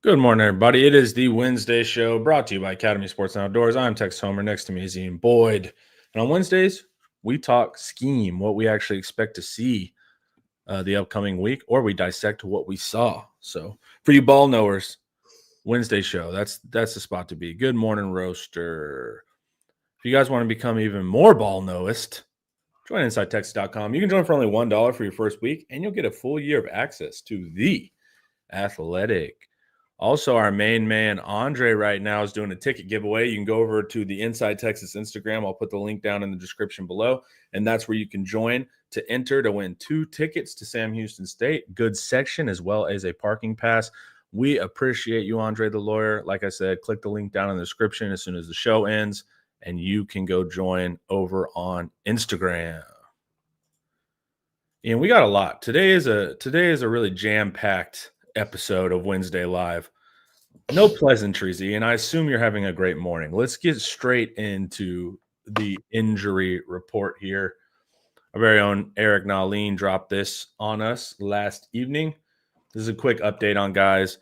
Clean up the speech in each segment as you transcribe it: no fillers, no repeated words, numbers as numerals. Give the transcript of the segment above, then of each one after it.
Good morning, everybody. It is the Wednesday show brought to you by Academy Sports and Outdoors. I'm Tex Homer. Next to me is Ian Boyd. And on Wednesdays, we talk scheme, what we actually expect to see the upcoming week, or we dissect what we saw. So for you ball knowers, Wednesday show, that's the spot to be. Good morning, Roaster. If you guys want to become even more ball knowist, join InsideTexas.com. You can join for only $1 for your first week, and you'll get a full year of access to The Athletic. Also, our main man, Andre, right now is doing a ticket giveaway. You can go over to the Inside Texas Instagram. I'll put the link down in the description below, and that's where you can join to enter to win 2 tickets to Sam Houston State, good section, as well as a parking pass. We appreciate you, Andre the lawyer. Like I said, click the link down in the description as soon as the show ends, and you can go join over on Instagram. And we got a lot. Today is a really jam-packed episode of Wednesday Live. No pleasantries, Ian. I assume you're having a great morning. Let's get straight into the injury report here. Our very own Eric Nalin dropped this on us last evening. This is a quick update on guys.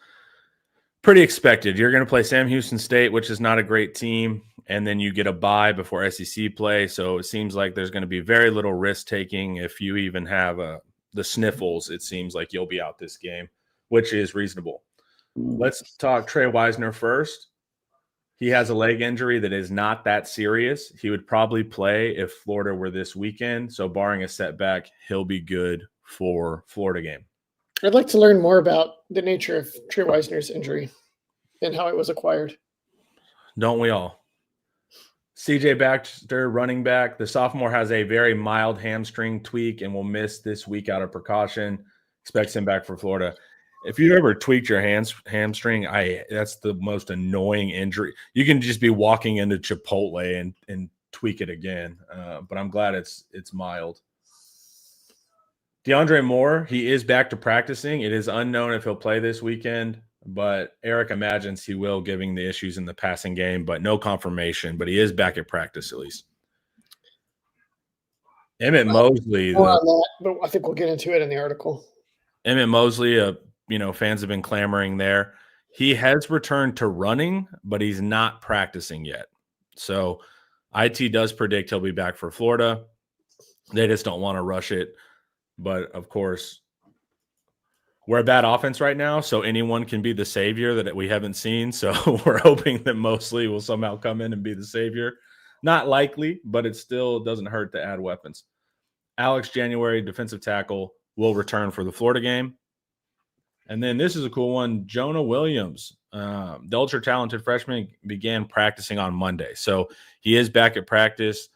Pretty expected. You're going to play Sam Houston State, which is not a great team, and then you get a bye before SEC play. So it seems like there's going to be very little risk-taking. If you even have the sniffles, it seems like you'll be out this game, which is reasonable. Let's talk Trey Wisner first. He has a leg injury that is not that serious. He would probably play if Florida were this weekend. So barring a setback, he'll be good for Florida game. I'd like to learn more about the nature of Trey Wisner's injury and how it was acquired. Don't we all? CJ Baxter, running back. The sophomore has a very mild hamstring tweak and will miss this week out of precaution. Expects him back for Florida. If you ever tweaked your hamstring, that's the most annoying injury. You can just be walking into Chipotle and tweak it again. But I'm glad it's mild. DeAndre Moore, he is back to practicing. It is unknown if he'll play this weekend, but Eric imagines he will, given the issues in the passing game, but no confirmation. But he is back at practice at least. Emmett Mosley. More on that, but I think we'll get into it in the article. Emmett Mosley, fans have been clamoring there. He has returned to running, but he's not practicing yet. So IT does predict he'll be back for Florida. They just don't want to rush it. But, of course, we're a bad offense right now, so anyone can be the savior that we haven't seen. So we're hoping that Mosley will somehow come in and be the savior. Not likely, but it still doesn't hurt to add weapons. Alex January, defensive tackle, will return for the Florida game. And then this is a cool one. Jonah Williams, the ultra-talented freshman, began practicing on Monday. So he is back at practice.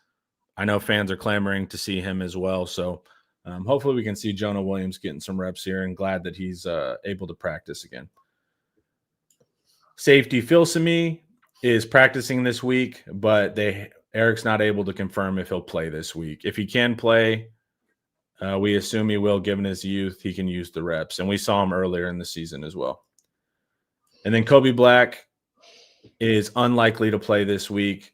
I know fans are clamoring to see him as well. So hopefully we can see Jonah Williams getting some reps here, and glad that he's able to practice again. Safety Phil Simi is practicing this week, but Eric's not able to confirm if he'll play this week. If he can play, we assume he will, given his youth. He can use the reps, and we saw him earlier in the season as well. And then Kobe Black is unlikely to play this week,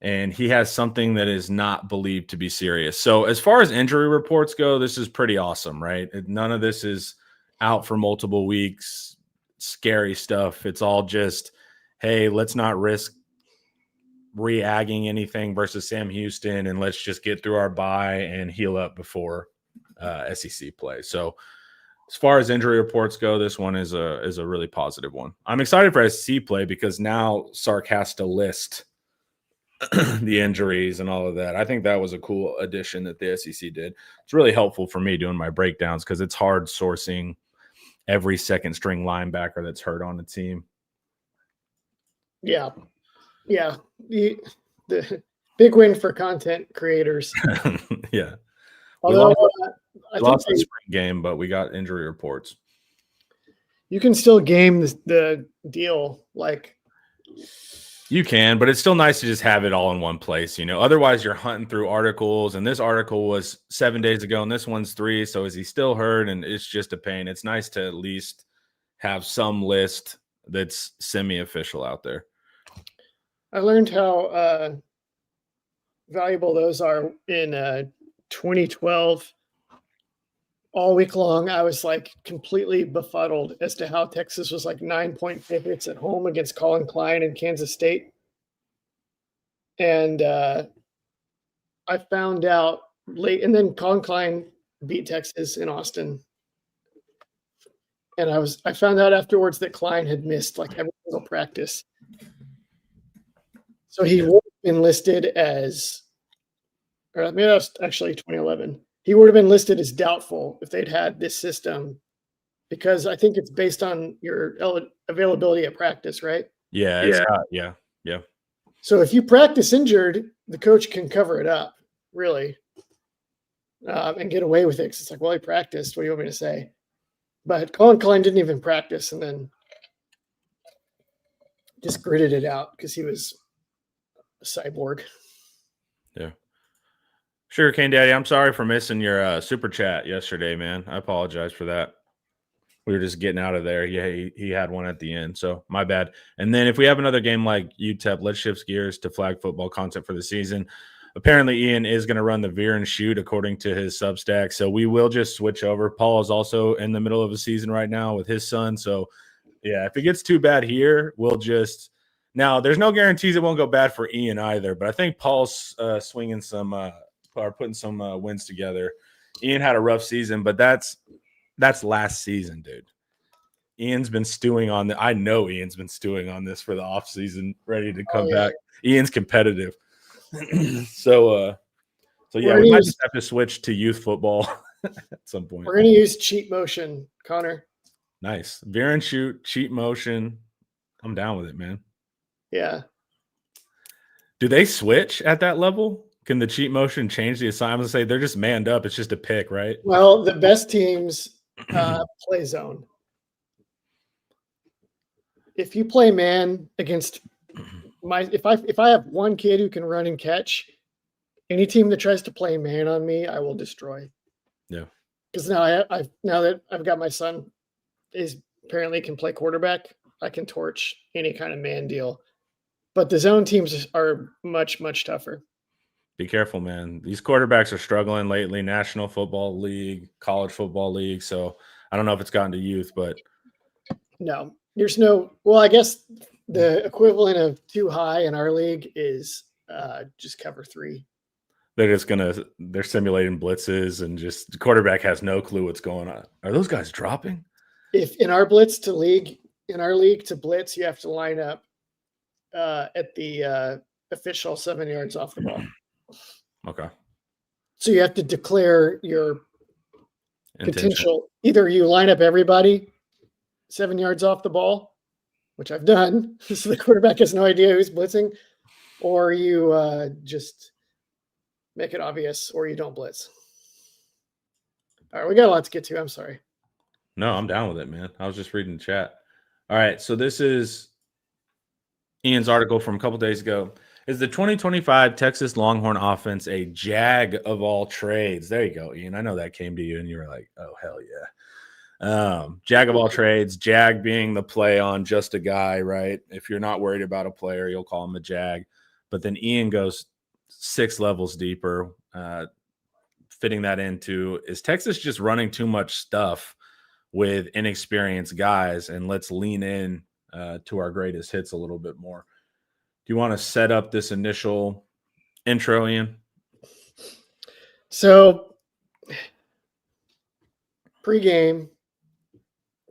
and he has something that is not believed to be serious. So as far as injury reports go, this is pretty awesome, right? None of this is out for multiple weeks, scary stuff. It's all just, hey, let's not risk re-agging anything versus Sam Houston, and let's just get through our bye and heal up before SEC play. So as far as injury reports go, this one is a really positive one. I'm excited for SEC play because now Sark has to list the injuries and all of that. I think that was a cool addition that the SEC did. It's really helpful for me doing my breakdowns because it's hard sourcing every second string linebacker that's hurt on the team. Yeah. The big win for content creators. Yeah. Although we lost the spring game, but we got injury reports. You can still game the deal like you can, but it's still nice to just have it all in one place, Otherwise, you're hunting through articles, and this article was 7 days ago, and this one's 3. So is he still hurt? And it's just a pain. It's nice to at least have some list that's semi-official out there. I learned how valuable those are in 2012 all week long, I was like completely befuddled as to how Texas was like 9-point favorites at home against Colin Klein and Kansas State. And I found out late, and then Colin Klein beat Texas in Austin. And I found out afterwards that Klein had missed like every single practice. So he would have been listed as, or maybe that was actually 2011. He would have been listed as doubtful if they'd had this system, because I think it's based on your availability at practice, right? Yeah. Yeah. So if you practice injured, the coach can cover it up, really, and get away with it. 'Cause it's like, well, he practiced. What do you want me to say? But Colin Klein didn't even practice, and then just gritted it out because he was a cyborg. Yeah. Sure, Cane Daddy. I'm sorry for missing your super chat yesterday, man. I apologize for that. We were just getting out of there. Yeah, he had one at the end, so my bad. And then if we have another game like UTEP, let's shift gears to flag football content for the season. Apparently, Ian is going to run the veer and shoot according to his Substack, so we will just switch over. Paul is also in the middle of a season right now with his son, so yeah, if it gets too bad here, we'll just now. There's no guarantees it won't go bad for Ian either, but I think Paul's swinging some or putting some wins together. Ian had a rough season, but that's last season, dude. Ian's been stewing on I know Ian's been stewing on this for the off season, ready to come back. Ian's competitive. So yeah, we might just have to switch to youth football at some point. We're going to use cheat motion, Connor. Nice. Veer and shoot, cheat motion. I'm down with it, man. Yeah. Do they switch at that level? Can the cheat motion change the assignment? Say they're just manned up. It's just a pick, right? Well, the best teams play zone. If you play man against if I have one kid who can run and catch, any team that tries to play man on me, I will destroy. Yeah. Because now now that I've got my son, is apparently can play quarterback, I can torch any kind of man deal. But the zone teams are much, much tougher. Be careful, man. These quarterbacks are struggling lately. National Football League, College Football League. So I don't know if it's gotten to youth, but no, there's no. Well, I guess the equivalent of too high in our league is just cover 3. They're simulating blitzes and just the quarterback has no clue what's going on. Are those guys dropping? If in our league to blitz, you have to line up at the official 7 yards off the ball. Okay. So you have to declare your Intention. potential. Either you line up everybody 7 yards off the ball, which I've done, so the quarterback has no idea who's blitzing, or you just make it obvious, or you don't blitz. All right, we got a lot to get to. I'm sorry. No, I'm down with it, man. I was just reading the chat. All right, so this is Ian's article from a couple days ago. Is the 2025 Texas Longhorn offense a JAG of all trades? There you go, Ian. I know that came to you, and you were like, oh, hell yeah. JAG of all trades, JAG being the play on just a guy, right? If you're not worried about a player, you'll call him a JAG. But then Ian goes 6 levels deeper, fitting that into, is Texas just running too much stuff with inexperienced guys, and let's lean in to our greatest hits a little bit more. Do you want to set up this initial intro, Ian? So pre-game,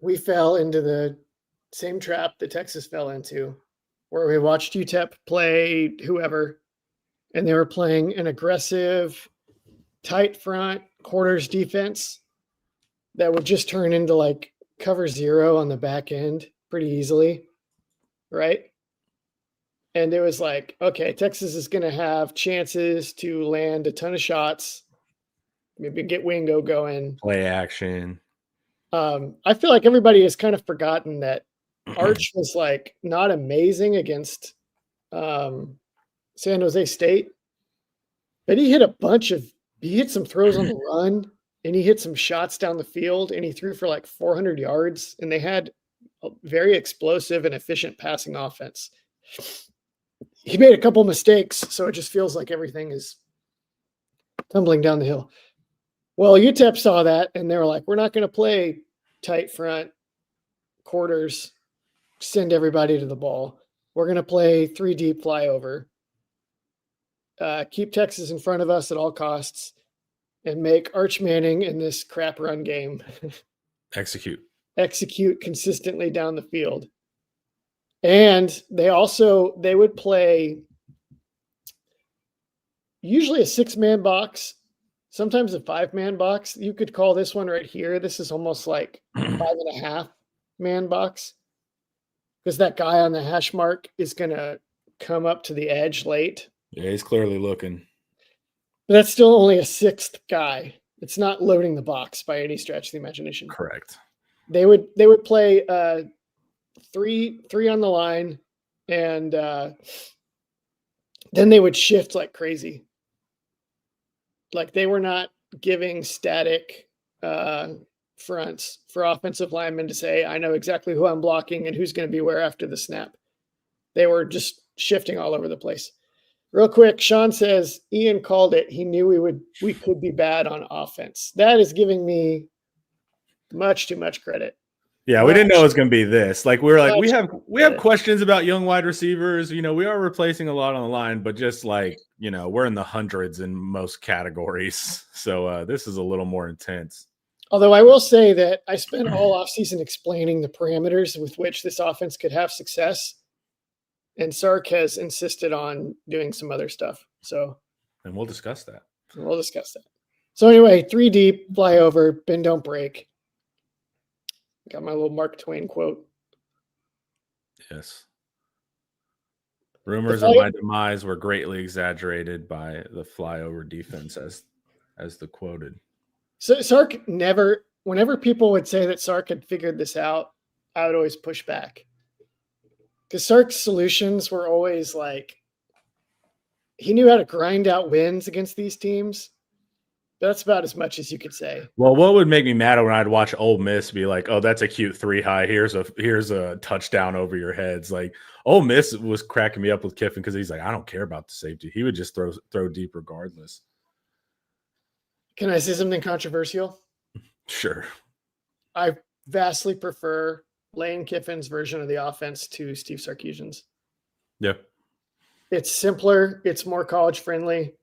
we fell into the same trap that Texas fell into, where we watched UTEP play whoever, and they were playing an aggressive, tight front quarters defense that would just turn into like cover 0 on the back end pretty easily, right? And it was like, okay, Texas is going to have chances to land a ton of shots, maybe get Wingo going. Play action. I feel like everybody has kind of forgotten that Arch was like not amazing against San Jose State, but he hit some throws on the run, and he hit some shots down the field, and he threw for like 400 yards, and they had a very explosive and efficient passing offense. He made a couple mistakes, so it just feels like everything is tumbling down the hill. Well, UTEP saw that and they were like, we're not going to play tight front quarters, send everybody to the ball. We're going to play 3 deep flyover, keep Texas in front of us at all costs, and make Arch Manning in this crap run game execute consistently down the field. And they would play usually a 6-man box, sometimes a 5-man box. You could call this one right here. This is almost like 5.5-man box, because that guy on the hash mark is going to come up to the edge late. Yeah, he's clearly looking. But that's still only a 6th guy. It's not loading the box by any stretch of the imagination. Correct. They would play 3 on the line, and then they would shift like crazy. Like, they were not giving static fronts for offensive linemen to say, I know exactly who I'm blocking and who's going to be where after the snap. They were just shifting all over the place. Real quick, Sean says Ian called it. He knew we could be bad on offense. That is giving me much too much credit. Yeah, we didn't know it was going to be this. Like, we were like, we have questions about young wide receivers. You know, we are replacing a lot on the line, but just like, you know, we're in the hundreds in most categories. So this is a little more intense. Although I will say that I spent all offseason explaining the parameters with which this offense could have success. And Sark has insisted on doing some other stuff. And we'll discuss that. So anyway, 3 deep, fly over, bend, don't break. Got my little Mark Twain quote. Yes. Rumors of my demise were greatly exaggerated by the flyover defense as the quoted. So Sark whenever people would say that Sark had figured this out, I would always push back. Because Sark's solutions were always like, he knew how to grind out wins against these teams. That's about as much as you could say. Well, what would make me mad when I'd watch Ole Miss be like, oh, that's a cute 3 high. Here's a touchdown over your heads. Like, Ole Miss was cracking me up with Kiffin because he's like, I don't care about the safety. He would just throw deep regardless. Can I say something controversial? Sure. I vastly prefer Lane Kiffin's version of the offense to Steve Sarkisian's. Yep. It's simpler. It's more college friendly.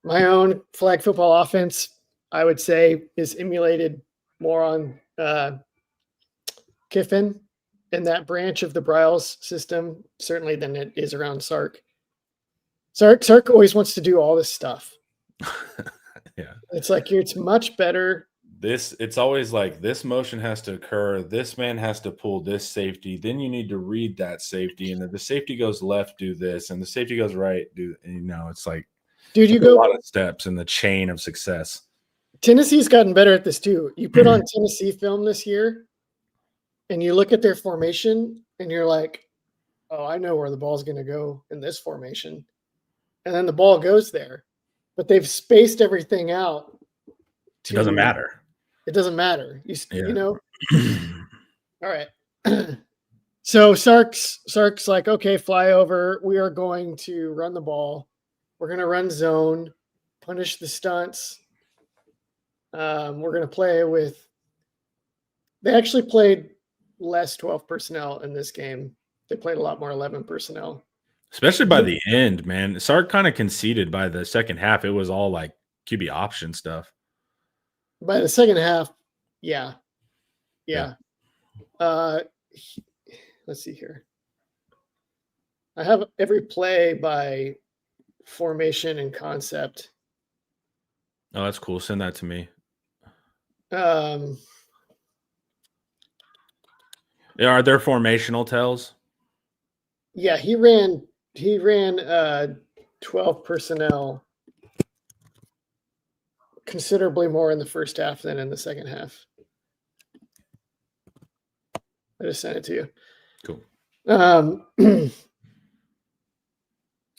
My own flag football offense, I would say, is emulated more on Kiffin and that branch of the Bryles system, certainly, than it is around Sark. Sark always wants to do all this stuff. Yeah. It's like, it's much better. It's always like, this motion has to occur. This man has to pull this safety. Then you need to read that safety. And if the safety goes left, do this. And the safety goes right, it's like, dude, you go a lot of steps in the chain of success. Tennessee's gotten better at this too. You put on Tennessee film this year and you look at their formation and you're like, oh, I know where the ball's going to go in this formation. And then the ball goes there. But they've spaced everything out. It doesn't matter. It doesn't matter. You know? All right. So Sark's like, okay, fly over. We are going to run the ball. We're going to run zone, punish the stunts. We're going to play with – they actually played less 12 personnel in this game. They played a lot more 11 personnel. Especially by the end, man. Sark kind of conceded by the second half. It was all like QB option stuff. By the second half, yeah. Let's see here. I have every play by formation and concept. Oh, that's cool. Send that to me. Yeah, are there formational tells? Yeah, he ran 12 personnel considerably more in the first half than in the second half. I just sent it to you. Cool.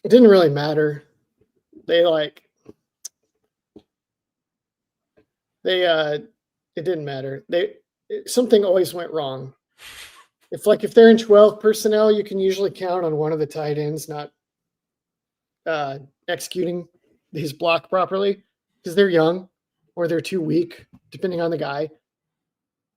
It didn't really matter. It didn't matter. Something always went wrong. If they're in 12 personnel, you can usually count on one of the tight ends not executing his block properly because they're young or they're too weak, depending on the guy.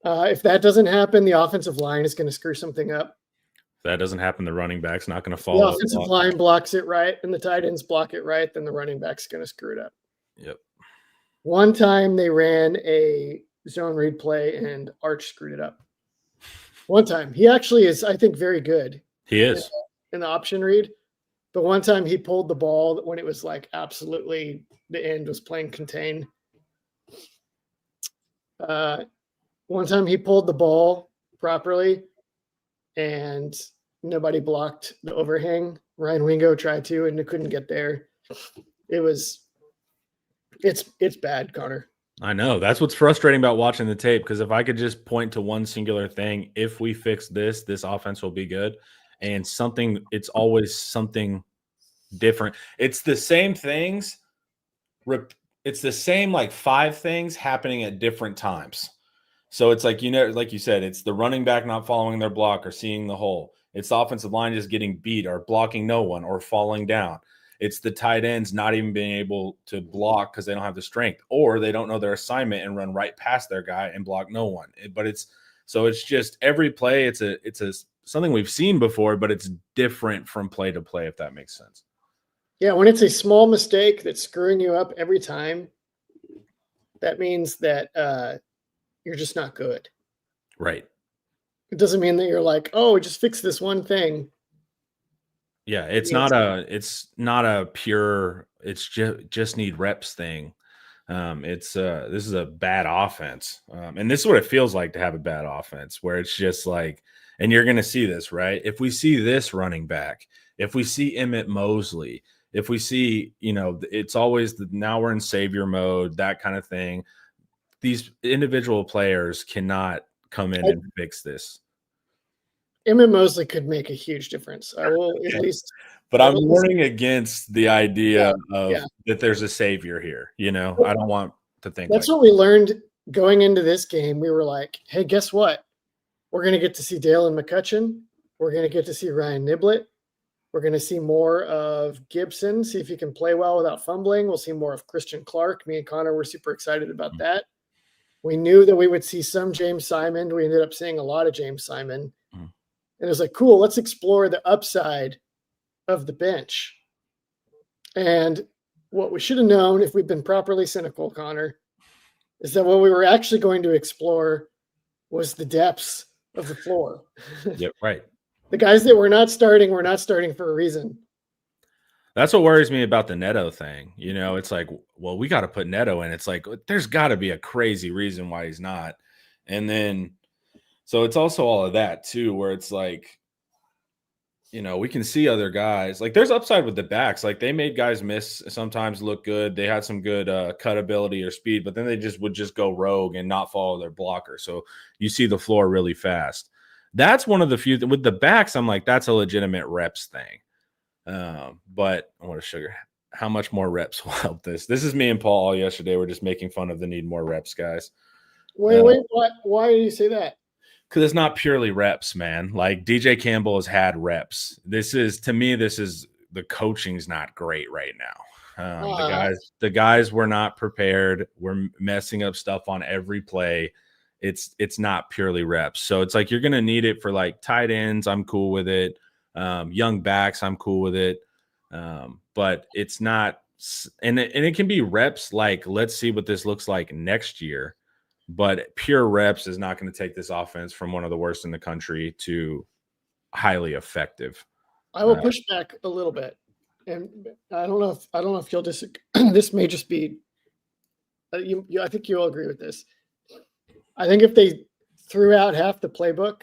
If that doesn't happen, the offensive line is going to screw something up. If that doesn't happen, the running back's not going to The follow. offensive line blocks it right, and the tight ends block it right, then the running back's going to screw it up. Yep. One time they ran a zone read play, and Arch screwed it up. One time. He actually is, I think, very good. He is. In the option read. But one time he pulled the ball when it was like absolutely the end was playing contain. One time he pulled the ball properly and nobody blocked the overhang. Ryan Wingo tried to and couldn't get there. It's bad, Connor. I know. That's what's frustrating about watching the tape, because if I could just point to one singular thing, if we fix this offense will be good. And it's always something different. It's the same things. It's the same like 5 things happening at different times. So it's like, like you said, it's the running back not following their block or seeing the hole. It's the offensive line just getting beat or blocking no one or falling down. It's the tight ends not even being able to block because they don't have the strength, or they don't know their assignment and run right past their guy and block no one. But it's just every play. It's something we've seen before, but it's different from play to play, if that makes sense. Yeah, when it's a small mistake that's screwing you up every time, that means that you're just not good. Right. It doesn't mean that you're like, oh, just fix this one thing. Yeah, it's not a pure, it's just need reps thing. This is a bad offense. And this is what it feels like to have a bad offense, where it's just like, and you're going to see this, right? If we see this running back, if we see Emmett Mosley, if we see, it's always now we're in savior mode, that kind of thing. These individual players cannot come in and fix this. Emmett Mosley could make a huge difference. I will at least. But I'm warning against the idea that there's a savior here. I don't want to think that's what we learned going into this game. We were like, hey, guess what? We're going to get to see Dalen McCutcheon. We're going to get to see Ryan Niblett. We're going to see more of Gibson, see if he can play well without fumbling. We'll see more of Christian Clark. Me and Connor were super excited about that. We knew that we would see some James Simon. We ended up seeing a lot of James Simon. And it was like, cool, let's explore the upside of the bench. And what we should have known, if we'd been properly cynical, Connor, is that what we were actually going to explore was the depths of the floor. Yep, right. The guys that were not starting for a reason. That's what worries me about the Neto thing. It's like, well, we got to put Neto in. It's like, there's got to be a crazy reason why he's not. And then, so it's also all of that too, where it's like, we can see other guys. Like there's upside with the backs. Like they made guys miss, sometimes look good. They had some good cut ability or speed, but then they would go rogue and not follow their blocker. So you see the floor really fast. That's one of the few with the backs. I'm like, that's a legitimate reps thing. But I want to show you how much more reps will help this. This is me and Paul all yesterday. We're just making fun of the need more reps, guys. Wait, what? Why do you say that? Because it's not purely reps, man. Like DJ Campbell has had reps. To me, the coaching's not great right now. The guys were not prepared. We're messing up stuff on every play. It's not purely reps. So it's like you're going to need it for like tight ends. I'm cool with it. Young backs, I'm cool with it. But it's not, and it can be reps. Like, let's see what this looks like next year. But pure reps is not going to take this offense from one of the worst in the country to highly effective. I will push back a little bit, and I don't know if you'll disagree. This may just be. I think you'll agree with this. I think if they threw out half the playbook,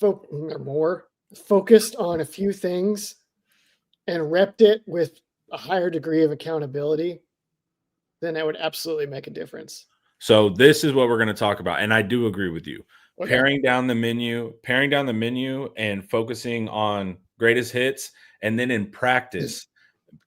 or more, focused on a few things, and repped it with a higher degree of accountability, then that would absolutely make a difference. So this is what we're going to talk about. And I do agree with you. Okay. Paring down the menu and focusing on greatest hits. And then in practice,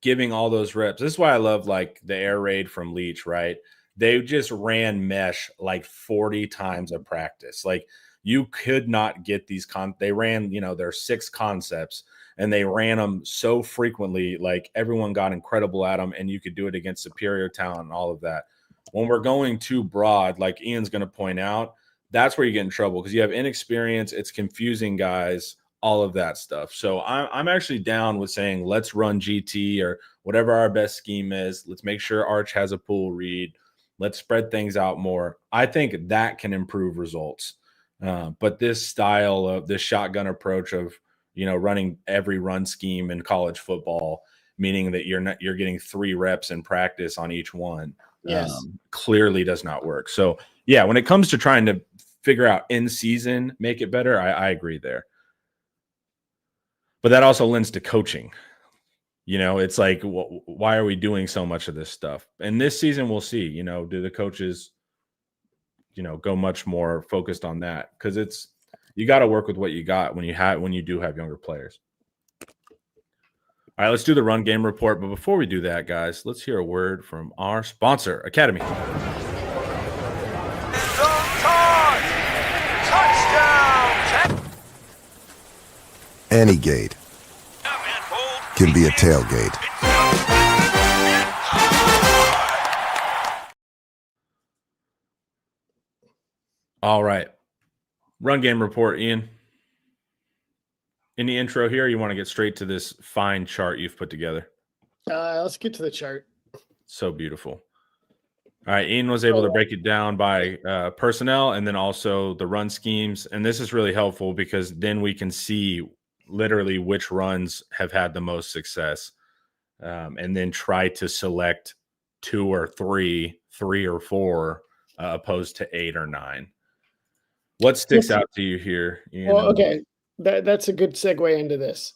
giving all those reps. This is why I love like the air raid from Leach, right? They just ran mesh like 40 times a practice. Like you could not get these they ran, their 6 concepts. and they ran them so frequently, like everyone got incredible at them, and you could do it against superior talent and all of that. When we're going too broad, like Ian's going to point out, that's where you get in trouble because you have inexperience. It's confusing guys, all of that stuff. So I'm actually down with saying let's run GT or whatever our best scheme is. Let's make sure Arch has a pool read. Let's spread things out more. I think that can improve results. But this style of this shotgun approach of, running every run scheme in college football, meaning that you're getting 3 reps in practice on each one, Yes. clearly does not work. So yeah, when it comes to trying to figure out in season, make it better, I agree there. But that also lends to coaching. It's like, why are we doing so much of this stuff? And this season, we'll see, do the coaches, go much more focused on that? Because you got to work with what you got when you do have younger players. All right, let's do the run game report. But before we do that, guys, let's hear a word from our sponsor, Academy. Any gate can be a tailgate. All right. Run game report, Ian. Any intro here? Or you want to get straight to this fine chart you've put together? Let's get to the chart. So beautiful. All right. Ian was able to break it down by personnel and then also the run schemes. And this is really helpful because then we can see literally which runs have had the most success, and then try to select 2 or 3 or 4, opposed to 8 or 9. What sticks out to you here, Ian? Well, okay, that's a good segue into this.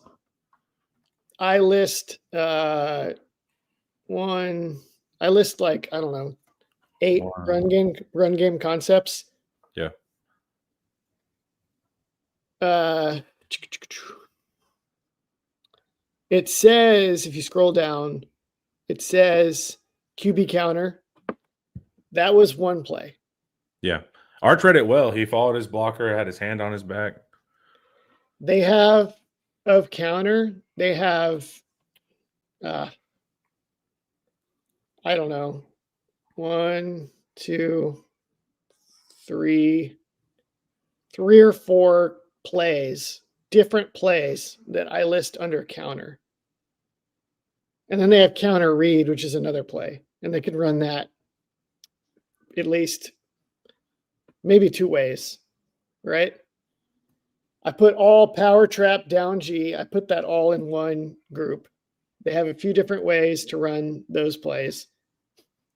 I list like, I don't know, 8 run game concepts. Yeah. It says, if you scroll down, it says QB counter. That was one play. Yeah. Arch read it well. He followed his blocker, had his hand on his back. They have of counter, they have, I don't know, 1, 2, 3 or 4 plays, different plays that I list under counter. And then they have counter read, which is another play. And they can run that at least maybe 2 ways, right? I put all power trap down G. I put that all in one group. They have a few different ways to run those plays.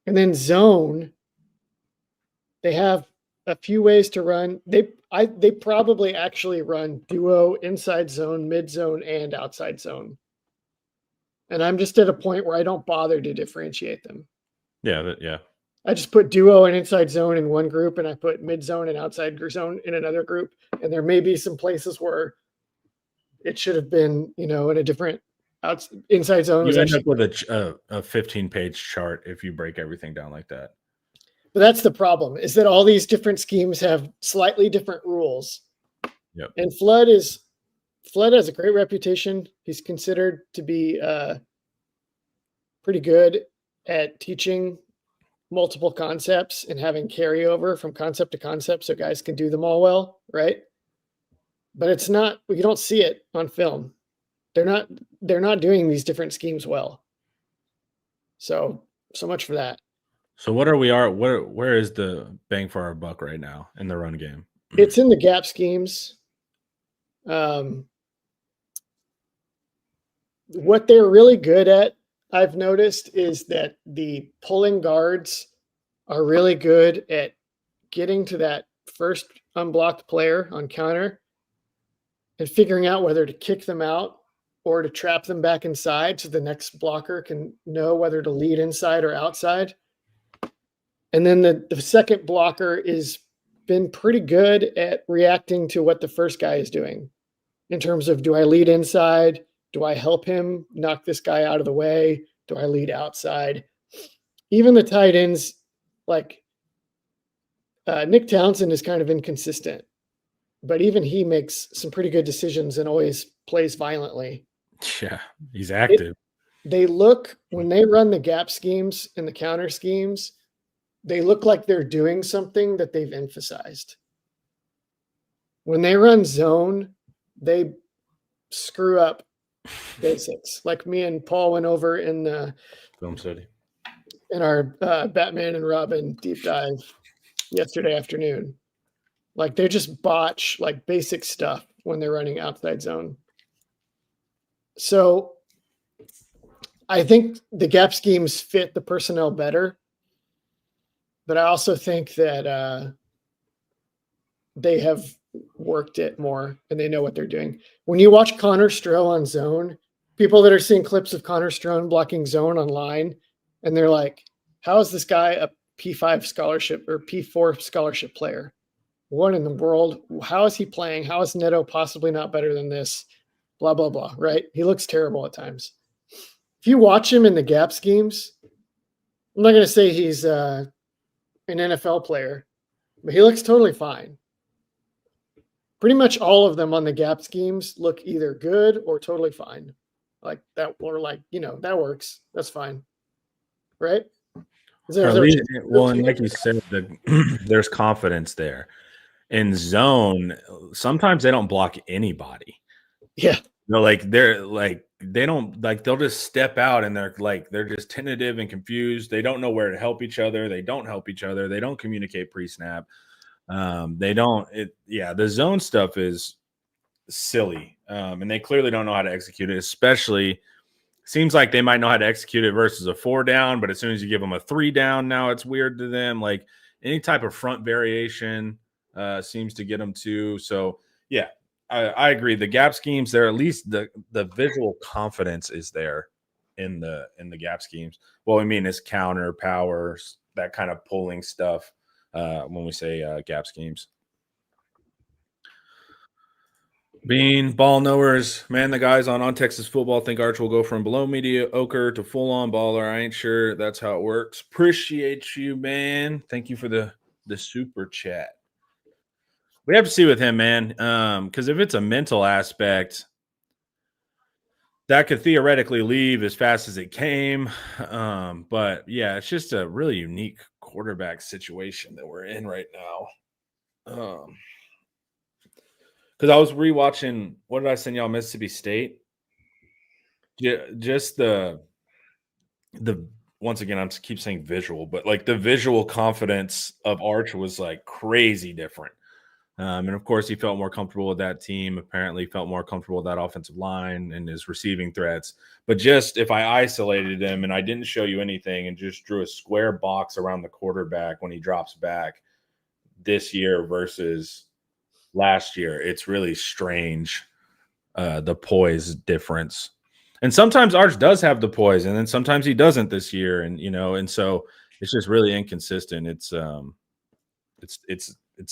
And then zone, they have a few ways to run. They probably actually run duo, inside zone, mid zone, and outside zone. And I'm just at a point where I don't bother to differentiate them. Yeah. I just put duo and inside zone in one group, and I put mid zone and outside zone in another group. And there may be some places where it should have been, in a different inside zone. You end up with a 15-page chart if you break everything down like that. But that's the problem, is that all these different schemes have slightly different rules. Yep. And Flood has a great reputation. He's considered to be pretty good at teaching multiple concepts and having carryover from concept to concept so guys can do them all well, right? But it's not, you don't see it on film. They're not doing these different schemes well. So much for that. So where is the bang for our buck right now in the run game? It's in the gap schemes. What they're really good at, I've noticed, is that the pulling guards are really good at getting to that first unblocked player on counter and figuring out whether to kick them out or to trap them back inside so the next blocker can know whether to lead inside or outside. And then the second blocker is been pretty good at reacting to what the first guy is doing in terms of, do I lead inside? Do I help him knock this guy out of the way? Do I lead outside? Even the tight ends, like Nick Townsend, is kind of inconsistent, but even he makes some pretty good decisions and always plays violently Yeah, he's active. They look, when they run the gap schemes and the counter schemes, they look like they're doing something that they've emphasized. When they run zone, they screw up basics. Like me and Paul went over in Film study. in our Batman and Robin deep dive yesterday afternoon. Like they just botch like basic stuff when they're running outside zone. So I think the gap schemes fit the personnel better, but I also think that they have worked it more and they know what they're doing. When you watch Connor Stroh on zone, people that are seeing clips of Connor Stroh blocking zone online, and they're like, how is this guy a P5 scholarship or P4 scholarship player? What in the world? How is he playing? How is Neto possibly not better than this? Blah, blah, blah, right? He looks terrible at times. If you watch him in the gap schemes, I'm not going to say he's an NFL player, but he looks totally fine. Pretty much all of them on the gap schemes look either good or totally fine. Like that, or like, that works. That's fine. Right? Or at least, well, and like you said, there's confidence there. In zone, sometimes they don't block anybody. Yeah. They don't they'll just step out and they're just tentative and confused. They don't know where to help each other. They don't help each other. They don't communicate pre-snap. The zone stuff is silly. And they clearly don't know how to execute it, especially seems like they might know how to execute it versus a 4 down, but as soon as you give them a 3 down, now it's weird to them. Like any type of front variation seems to get them too. So yeah, I agree. The gap schemes, they're at least the visual confidence is there in the gap schemes. What we mean is counter, powers, that kind of pulling stuff when we say gap schemes. Being ball knowers, man, the guys on Texas football think Arch will go from below mediocre to full-on baller. I ain't sure that's how it works. Appreciate you, man. Thank you for the super chat. We have to see with him, man, because if it's a mental aspect, that could theoretically leave as fast as it came. But, yeah, it's just a really unique quarterback situation that we're in right now. Because I was rewatching, what did I send y'all? Mississippi State. Just the once again, I keep saying visual, but like the visual confidence of Arch was like crazy different. And of course, he felt more comfortable with that team. Apparently, felt more comfortable with that offensive line and his receiving threats. But just if I isolated him and I didn't show you anything and just drew a square box around the quarterback when he drops back this year versus last year, it's really strange, the poise difference. And sometimes Arch does have the poise, and then sometimes he doesn't this year, and so it's just really inconsistent. It's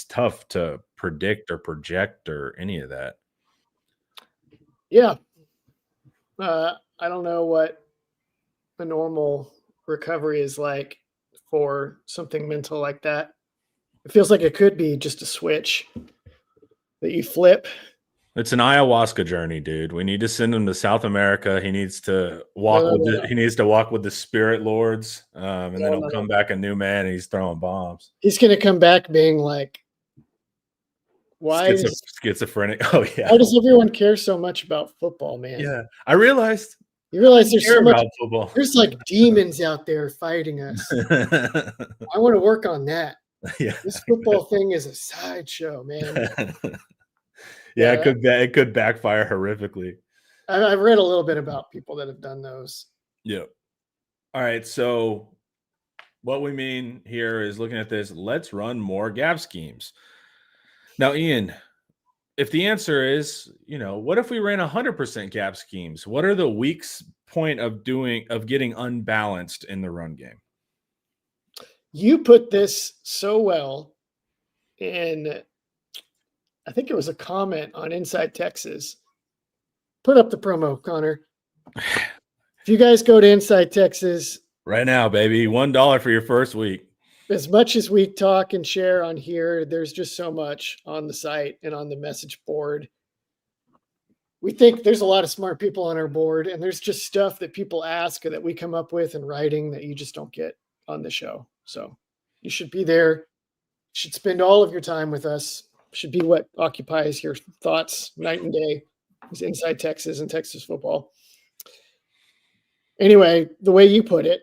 tough to predict or project or any of that. Yeah. I don't know what a normal recovery is like for something mental like that. It feels like it could be just a switch that you flip. It's an ayahuasca journey, dude. We need to send him to South America. He needs to walk he needs to walk with the spirit lords, and then he'll come back a new man and he's throwing bombs. He's going to come back being like, why schizophrenic? Oh yeah. Why does everyone care so much about football, man? Yeah, I realized. You realize there's so much football. There's like demons out there fighting us. I want to work on that. Yeah. This football thing is a sideshow, man. Yeah, it could backfire horrifically. I've read a little bit about people that have done those. Yeah. All right. So what we mean here is looking at this. Let's run more gap schemes. Now, Ian, if the answer is, what if we ran 100% gap schemes? What are the weak point of getting unbalanced in the run game? You put this so well in, I think it was a comment on Inside Texas. Put up the promo, Connor. If you guys go to Inside Texas right now, baby, $1 for your first week. As much as we talk and share on here, there's just so much on the site and on the message board. we think there's a lot of smart people on our board, and there's just stuff that people ask or that we come up with in writing that you just don't get on the show. So you should be there, should spend all of your time with us, should be what occupies your thoughts night and day, is inside Texas and Texas football. Anyway, the way you put it,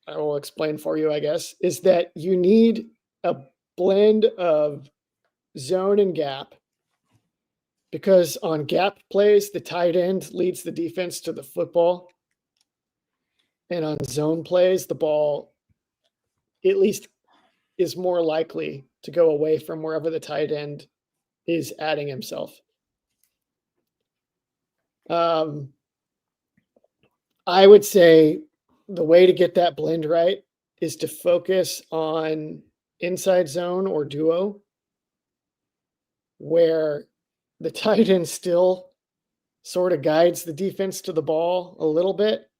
I will explain for you, I guess, is that you need a blend of zone and gap, because on gap plays, the tight end leads the defense to the football. And on zone plays, the ball at least is more likely to go away from wherever the tight end is adding himself. I would say the way to get that blend right is to focus on inside zone or duo, where the tight end still sort of guides the defense to the ball a little bit,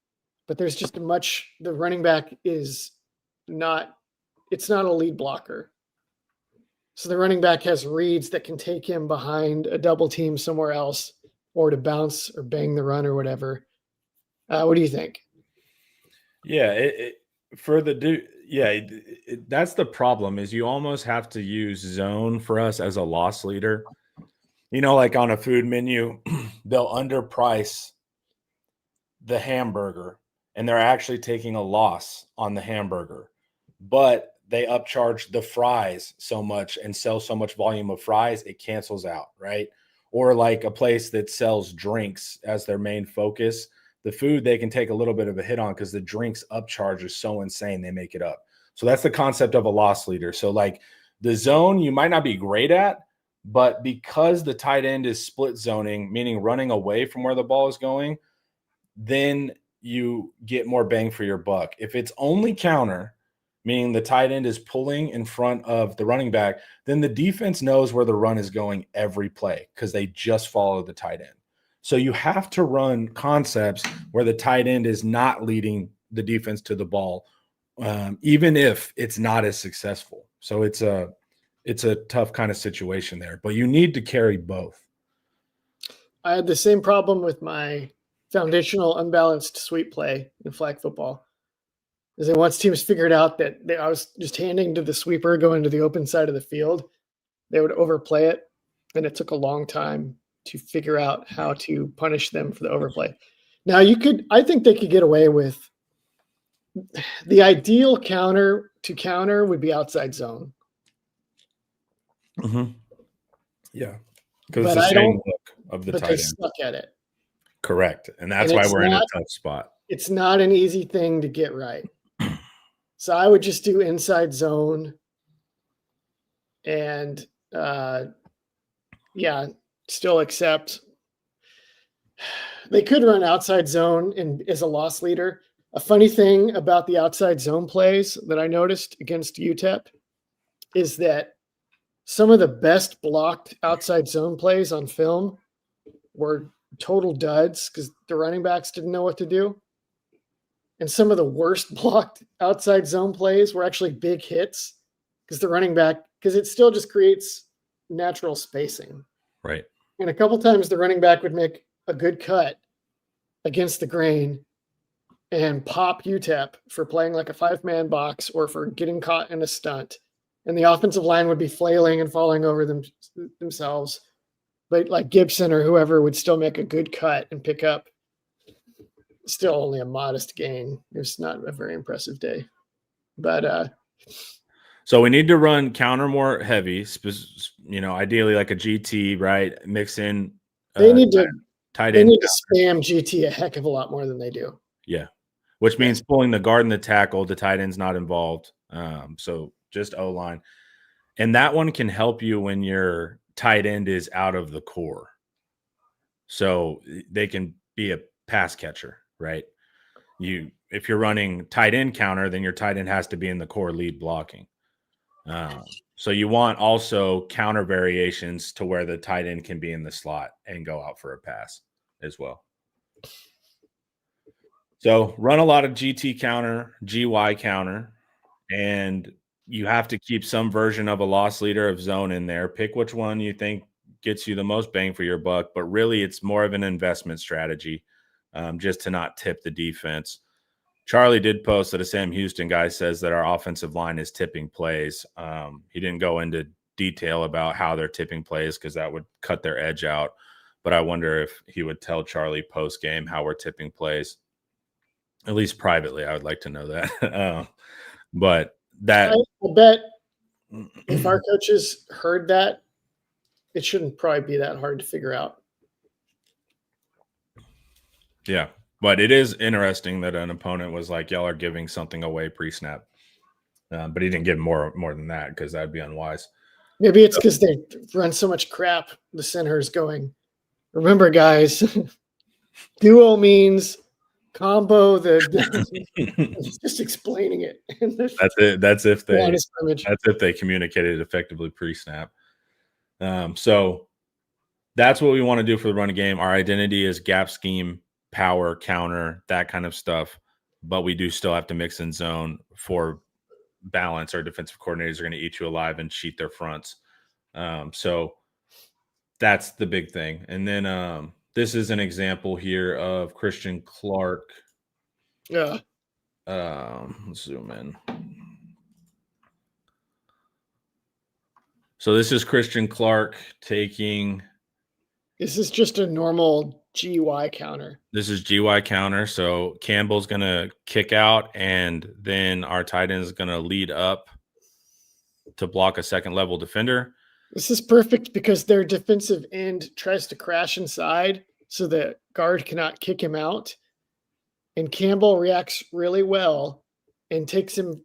but there's just the running back is not, it's not a lead blocker. So the running back has reads that can take him behind a double team somewhere else, or to bounce or bang the run or whatever. What do you think? Yeah, that's the problem, is you almost have to use zone for us as a loss leader. You know, like on a food menu, they'll underprice the hamburger and they're actually taking a loss on the hamburger, but they upcharge the fries so much and sell so much volume of fries, it cancels out, right? Or like a place that sells drinks as their main focus, the food they can take a little bit of a hit on because the drinks upcharge is so insane they make it up. So that's the concept of a loss leader. So like the zone you might not be great at, but because the tight end is split zoning, meaning running away from where the ball is going, then you get more bang for your buck. If it's only counter, meaning the tight end is pulling in front of the running back, then the defense knows where the run is going every play because they just follow the tight end. So you have to run concepts where the tight end is not leading the defense to the ball, even if it's not as successful. So it's a tough kind of situation there, but you need to carry both. I had the same problem with my foundational unbalanced sweep play in flag football. Is that once teams figured out that I was just handing to the sweeper going to the open side of the field, they would overplay it, and it took a long time to figure out how to punish them for the overplay. Now I think they could get away with, the ideal counter to counter would be outside zone. Mm-hmm. Yeah, because it's the same look of the tight end. Suck at it. Correct, and that's why we're in a tough spot. It's not an easy thing to get right. So I would just do inside zone, and still accept. They could run outside zone as a loss leader. A funny thing about the outside zone plays that I noticed against UTEP is that some of the best blocked outside zone plays on film were total duds because the running backs didn't know what to do. And some of the worst blocked outside zone plays were actually big hits because it still just creates natural spacing. Right. And a couple times the running back would make a good cut against the grain and pop UTEP for playing like a 5-man box or for getting caught in a stunt. And the offensive line would be flailing and falling over themselves. But like Gibson or whoever would still make a good cut and pick up still only a modest gain. It was not a very impressive day. But so we need to run counter more heavy, ideally like a GT, right? Mix in they need to spam GT a heck of a lot more than they do. Yeah. Which means pulling the guard and the tackle, the tight end's not involved. So just O-line. And that one can help you when your tight end is out of the core. So they can be a pass catcher, right? If you're running tight end counter, then your tight end has to be in the core lead blocking. So you want also counter variations to where the tight end can be in the slot and go out for a pass as well. So run a lot of GT counter, GY counter, and you have to keep some version of a loss leader of zone in there. Pick which one you think gets you the most bang for your buck, but really it's more of an investment strategy, just to not tip the defense. Charlie did post that a Sam Houston guy says that our offensive line is tipping plays. He didn't go into detail about how they're tipping plays because that would cut their edge out. But I wonder if he would tell Charlie post game how we're tipping plays, at least privately. I would like to know that. But that I bet if our coaches heard that, it shouldn't probably be that hard to figure out. Yeah, but it is interesting that an opponent was like, y'all are giving something away pre-snap. But he didn't give more than that because that'd be unwise. Maybe it's because they run so much crap. The center is going, remember, guys, duo means combo. It's just explaining it. That's it. That's if they communicated effectively pre-snap. So that's what we want to do for the running game. Our identity is gap scheme, power, counter, that kind of stuff. But we do still have to mix in zone for balance. Our defensive coordinators are going to eat you alive and cheat their fronts. So that's the big thing. And then this is an example here of Christian Clark. Yeah. Let's zoom in. So this is Christian Clark taking. This is just a normal GY counter. This is GY counter. So Campbell's going to kick out, and then our tight end is going to lead up to block a second level defender. This is perfect because their defensive end tries to crash inside so the guard cannot kick him out. And Campbell reacts really well and takes him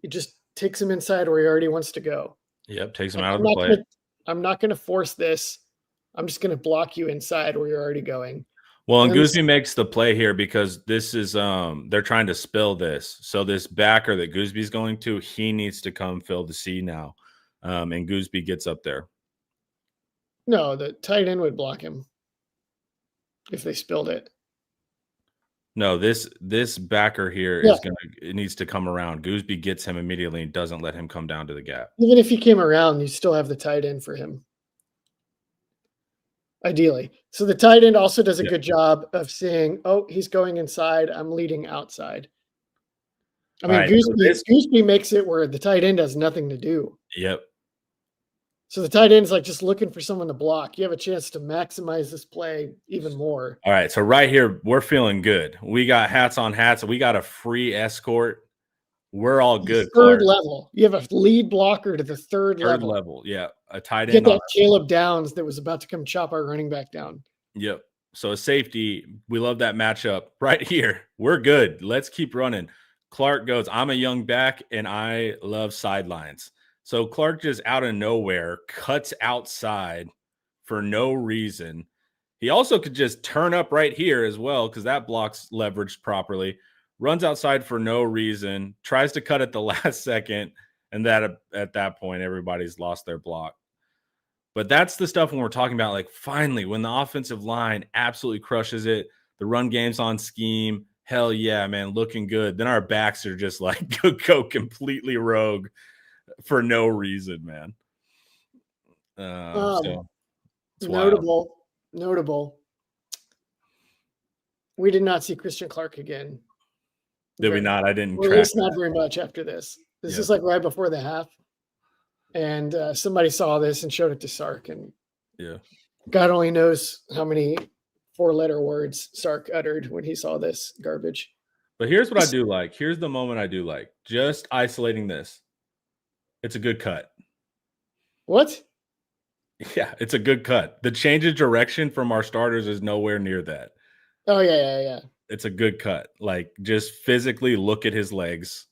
inside where he already wants to go. Yep, takes him out of the play. I'm not going to force this. I'm just going to block you inside where you're already going. Well, and Gooseby makes the play here because this is they're trying to spill this. So this backer that Gooseby's going to, he needs to come fill the C now. And Gooseby gets up there. No, the tight end would block him if they spilled it. No, this backer here it needs to come around. Gooseby gets him immediately and doesn't let him come down to the gap. Even if he came around, you still have the tight end for him. Ideally. So the tight end also does a good job of saying, oh, he's going inside. I'm leading outside. I mean, Gooseby makes it where the tight end has nothing to do. Yep. So the tight end's like just looking for someone to block. You have a chance to maximize this play even more. All right. So right here, we're feeling good. We got hats on hats. We got a free escort. We're all good. Third level. You have a lead blocker to the third level. Yeah. A tight end. Get that Caleb Downs that was about to come chop our running back down. Yep. So a safety. We love that matchup right here. We're good. Let's keep running. Clark goes, I'm a young back and I love sidelines. So Clark just out of nowhere cuts outside for no reason. He also could just turn up right here as well because that block's leveraged properly. Runs outside for no reason, tries to cut at the last second, and that at that point, everybody's lost their block. But that's the stuff when we're talking about, like, finally, when the offensive line absolutely crushes it, the run game's on scheme, hell yeah, man, looking good. Then our backs are just like go completely rogue for no reason, man. So notable. We did not see Christian Clark again. Did we not? I didn't. At least not very much after this. This is like right before the half, and somebody saw this and showed it to Sark, and God only knows how many 4-letter words Sark uttered when he saw this garbage. But here's what I do like. Here's the moment I do like. Just isolating this. It's a good cut. What? Yeah, it's a good cut. The change of direction from our starters is nowhere near that. Oh, yeah. It's a good cut. Like, just physically look at his legs.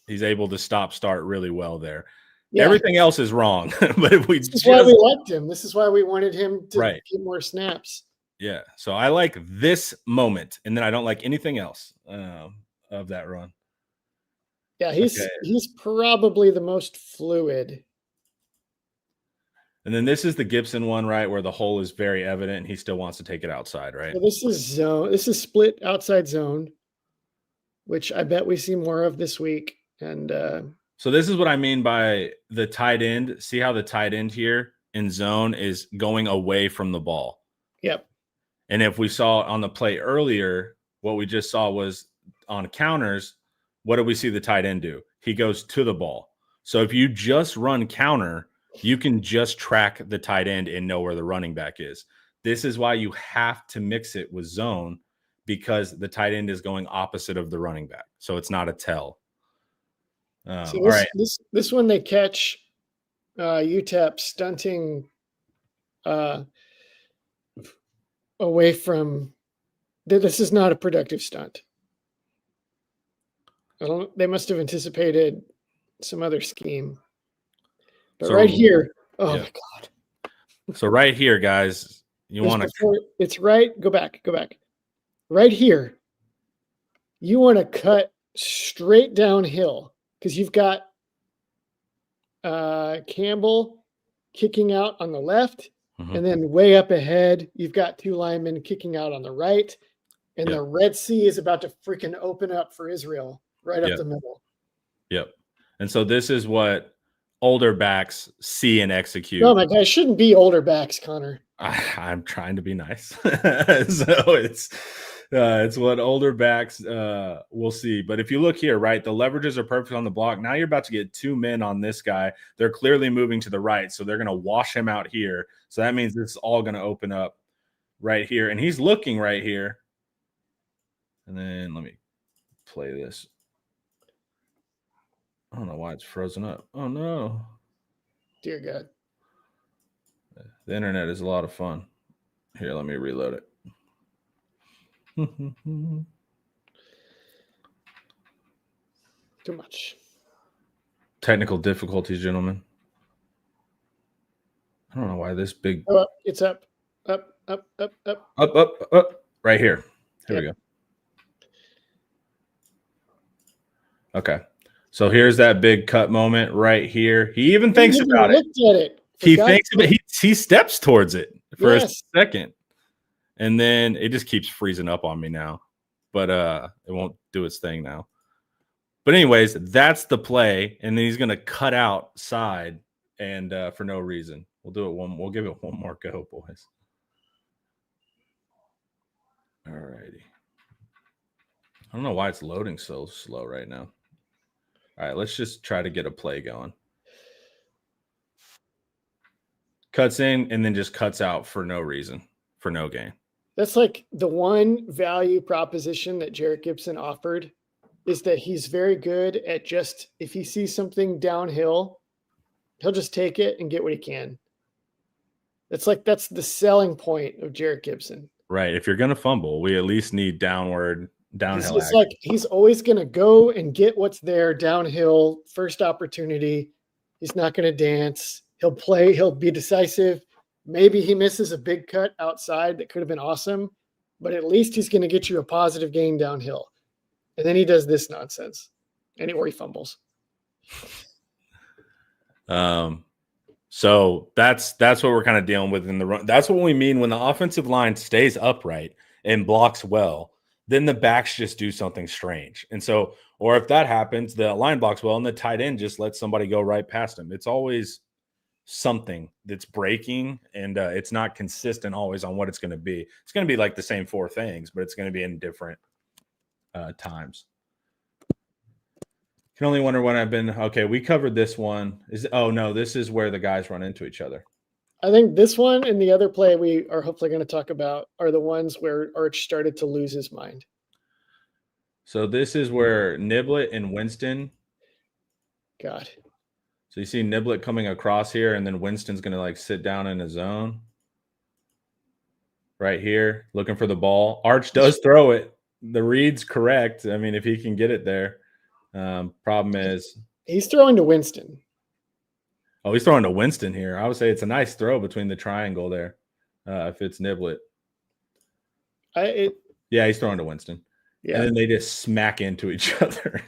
He's able to start really well there. Yeah. Everything else is wrong. But if this is why we liked him. This is why we wanted him to get more snaps. Yeah. So I like this moment, and then I don't like anything else of that run. Yeah, he's probably the most fluid. And then this is the Gibson one, right, where the hole is very evident and he still wants to take it outside, right? So this is zone. This is split outside zone, which I bet we see more of this week. And so this is what I mean by the tight end. See how the tight end here in zone is going away from the ball. Yep. And if we saw on the play earlier, what we just saw was on counters, what did we see the tight end do? He goes to the ball. So if you just run counter, you can just track the tight end and know where the running back is. This is why you have to mix it with zone, because the tight end is going opposite of the running back. So it's not a tell. So All right. this one they catch UTEP stunting away from. This is not a productive stunt. They must have anticipated some other scheme. But So, right here, oh yeah. my God. So right here, guys, you want to. It's right. Go back. Right here, you want to cut straight downhill because you've got Campbell kicking out on the left, and then way up ahead, you've got two linemen kicking out on the right, and the Red Sea is about to freaking open up for Israel right up the middle. Yep. And so this is what older backs see and execute. Oh my God, it shouldn't be older backs, Connor. I'm trying to be nice. So it's what older backs will see. But if you look here, right, the leverages are perfect on the block. Now you're about to get two men on this guy. They're clearly moving to the right, so they're going to wash him out here. So that means this is all going to open up right here. And he's looking right here. And then let me play this. I don't know why it's frozen up. Oh, no. Dear God. The internet is a lot of fun. Here, let me reload it. Too much. Technical difficulties, gentlemen. I don't know why this big... Oh, it's up. Up. Right here. Here we go. Okay. So here's that big cut moment right here. He even thinks about it. Looked at it. He thinks about it. He steps towards it for a second. And then it just keeps freezing up on me now. But it won't do its thing now. But anyways, that's the play. And then he's going to cut outside and for no reason. We'll give it one more go, boys. All righty. I don't know why it's loading so slow right now. All right, let's just try to get a play going. Cuts in and then just cuts out for no reason, for no gain. That's like the one value proposition that Jarrett Gibson offered is that he's very good at just, if he sees something downhill, he'll just take it and get what he can. That's the selling point of Jarrett Gibson. Right. If you're going to fumble, we at least need downhill It's like he's always going to go and get what's there downhill, first opportunity. He's not going to dance. He'll play. He'll be decisive. Maybe he misses a big cut outside that could have been awesome, but at least he's going to get you a positive gain downhill. And then he does this nonsense, or he fumbles. So that's what we're kind of dealing with in the run. That's what we mean when the offensive line stays upright and blocks well. Then the backs just do something strange. And so, or if that happens, the line blocks well and the tight end just lets somebody go right past him. It's always something that's breaking, and it's not consistent always on what it's going to be. It's going to be like the same four things, but it's going to be in different times. Can only wonder when I've been, okay, we covered this one. This is where the guys run into each other. I think this one and the other play we are hopefully going to talk about are the ones where Arch started to lose his mind. So this is where Niblett and Winston. God. So you see Niblett coming across here, and then Winston's going to like sit down in his zone. Right here, looking for the ball. Arch does throw it. The read's correct. I mean, if he can get it there. Problem is. He's throwing to Winston. Oh, he's throwing to Winston here. I would say it's a nice throw between the triangle there. If it's Niblett. Yeah, he's throwing to Winston. Yeah. And then they just smack into each other.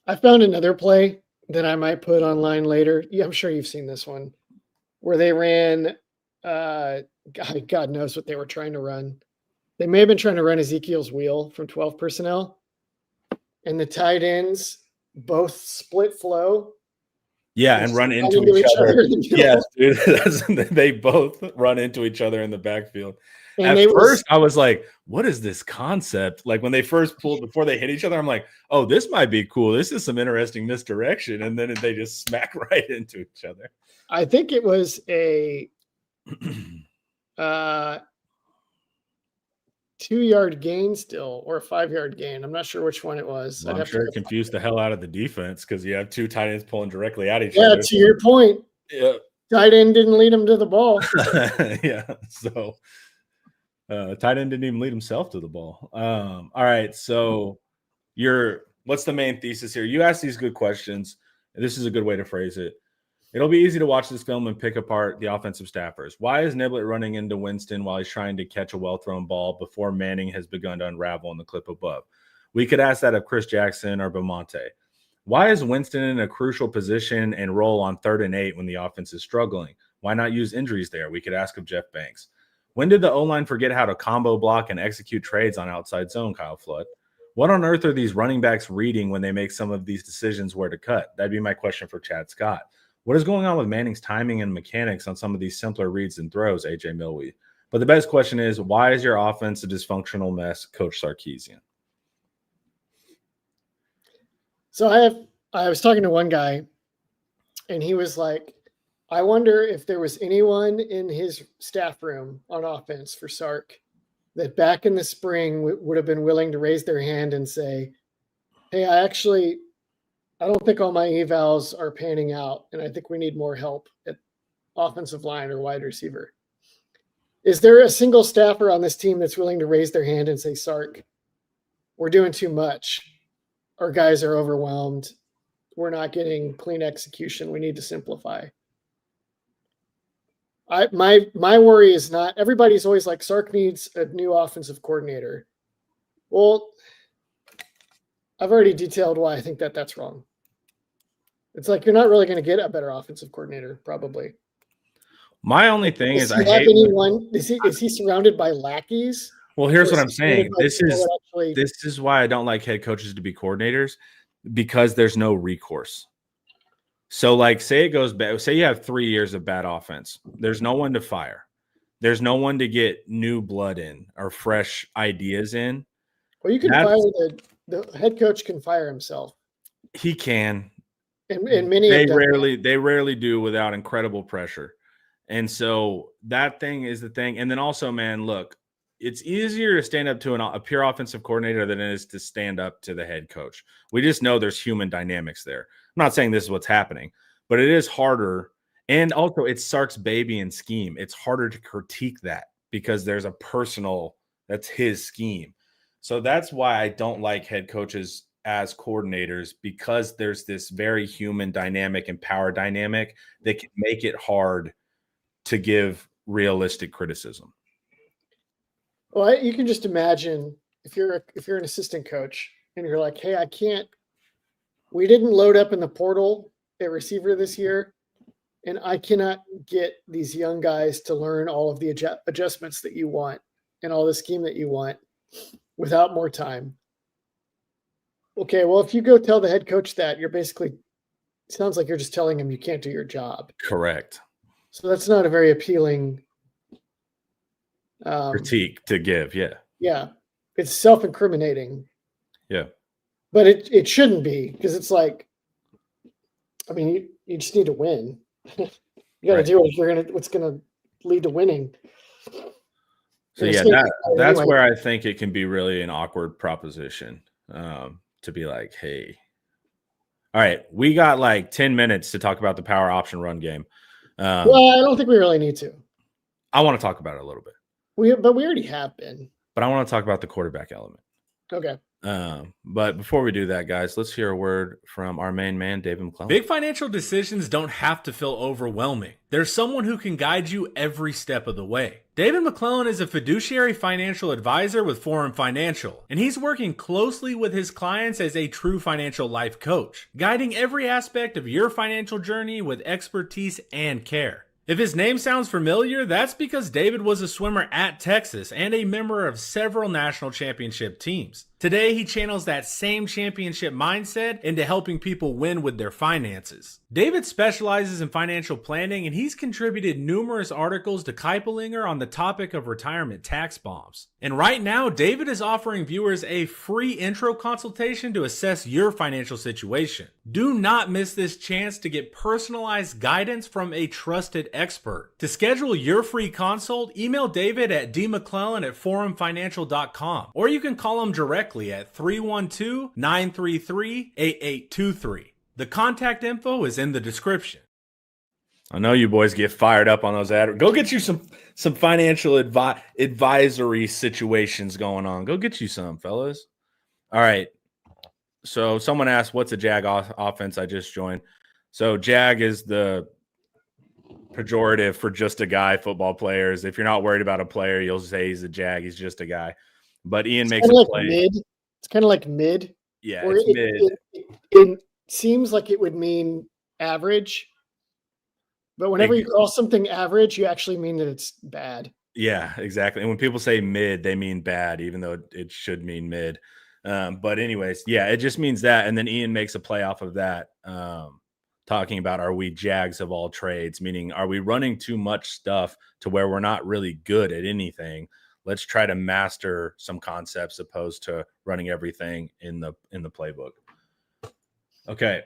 I found another play that I might put online later. Yeah, I'm sure you've seen this one where they ran, God knows what they were trying to run. They may have been trying to run Ezekiel's wheel from 12 personnel, and the tight ends both split flow, Yeah, and run into each other. Yes, dude. They both run into each other in the backfield. And At first, I was like, what is this concept? Like when they first pulled before they hit each other, I'm like, oh, this might be cool. This is some interesting misdirection. And then they just smack right into each other. I think it was a 2-yard gain still, or a 5-yard gain. I'm not sure which one it was. Well, I'm sure it confused the hell out of the defense because you have two tight ends pulling directly at each Yeah, other. to your point. Yeah. Tight end didn't lead him to the ball. Yeah. So tight end didn't even lead himself to the ball. All right. So what's the main thesis here? You asked these good questions. This is a good way to phrase it. It'll be easy to watch this film and pick apart the offensive staffers. Why is Niblett running into Winston while he's trying to catch a well-thrown ball before Manning has begun to unravel in the clip above? We could ask that of Chris Jackson or Beaumonte. Why is Winston in a crucial position and role on 3rd and 8 when the offense is struggling? Why not use injuries there? We could ask of Jeff Banks. When did the O-line forget how to combo block and execute trades on outside zone, Kyle Flood? What on earth are these running backs reading when they make some of these decisions where to cut? That'd be my question for Chad Scott. What is going on with Manning's timing and mechanics on some of these simpler reads and throws, AJ Milwee? But the best question is, why is your offense a dysfunctional mess, Coach Sarkisian? So I was talking to one guy, and he was like, I wonder if there was anyone in his staff room on offense for Sark that back in the spring would have been willing to raise their hand and say, hey, I don't think all my evals are panning out, and I think we need more help at offensive line or wide receiver. Is there a single staffer on this team that's willing to raise their hand and say, Sark, we're doing too much. Our guys are overwhelmed. We're not getting clean execution. We need to simplify. My worry is not, everybody's always like, Sark needs a new offensive coordinator. Well, I've already detailed why I think that's wrong. It's like you're not really going to get a better offensive coordinator, probably. My only thing is I hate anyone. Is he surrounded by lackeys? Well, here's what I'm saying. This is why I don't like head coaches to be coordinators, because there's no recourse. So, like, say it goes bad. Say you have 3 years of bad offense. There's no one to fire. There's no one to get new blood in or fresh ideas in. Well, you can fire the head coach can fire himself. He can. And many they rarely do without incredible pressure. And so that thing is the thing. And then also, man, look, it's easier to stand up to a pure offensive coordinator than it is to stand up to the head coach. We just know there's human dynamics there. I'm not saying this is what's happening, but it is harder. And also, it's Sark's baby and scheme. It's harder to critique that because there's a that's his scheme. So that's why I don't like head coaches as coordinators, because there's this very human dynamic and power dynamic that can make it hard to give realistic criticism. Well, you can just imagine if you're an assistant coach and you're like, hey, we didn't load up in the portal at receiver this year, and I cannot get these young guys to learn all of the adjustments that you want and all the scheme that you want without more time. Okay, well, if you go tell the head coach that, you're basically, sounds like you're just telling him you can't do your job. Correct. So that's not a very appealing critique to give. Yeah. Yeah. It's self-incriminating. Yeah. But it shouldn't be, because it's like, I mean, you just need to win. You got to do what's going to lead to winning. So yeah, that's where I think it can be really an awkward proposition to be like, hey, all right, we got like 10 minutes to talk about the power option run game. Well, I don't think we really need to. I want to talk about it a little bit. But we already have been. But I want to talk about the quarterback element. Okay. But before we do that, guys, let's hear a word from our main man, David McClellan. Big financial decisions don't have to feel overwhelming. There's someone who can guide you every step of the way. David McClellan is a fiduciary financial advisor with Forum Financial, and he's working closely with his clients as a true financial life coach, guiding every aspect of your financial journey with expertise and care. If his name sounds familiar, that's because David was a swimmer at Texas and a member of several national championship teams. Today, he channels that same championship mindset into helping people win with their finances. David specializes in financial planning, and he's contributed numerous articles to Kiplinger on the topic of retirement tax bombs. And right now, David is offering viewers a free intro consultation to assess your financial situation. Do not miss this chance to get personalized guidance from a trusted expert. To schedule your free consult, email David at dmcclellan@forumfinancial.com, or you can call him directly at 312-933-8823. The contact info is in the description. I know you boys get fired up on those ads. Go get you some financial advisory situations going on. Go get you some, fellas. All right. So someone asked, what's a JAG offense? I just joined. So JAG is the pejorative for just a guy, football players. If you're not worried about a player, you'll say he's a JAG. He's just a guy. But Ian makes a play. It's kind of like mid. Yeah, or it's mid. It seems like it would mean average. But whenever you call something average, you actually mean that it's bad. Yeah, exactly. And when people say mid, they mean bad, even though it should mean mid. But anyways, yeah, it just means that. And then Ian makes a play off of that, talking about, are we JAGs of all trades? Meaning, are we running too much stuff to where we're not really good at anything? Let's try to master some concepts opposed to running everything in the playbook. Okay.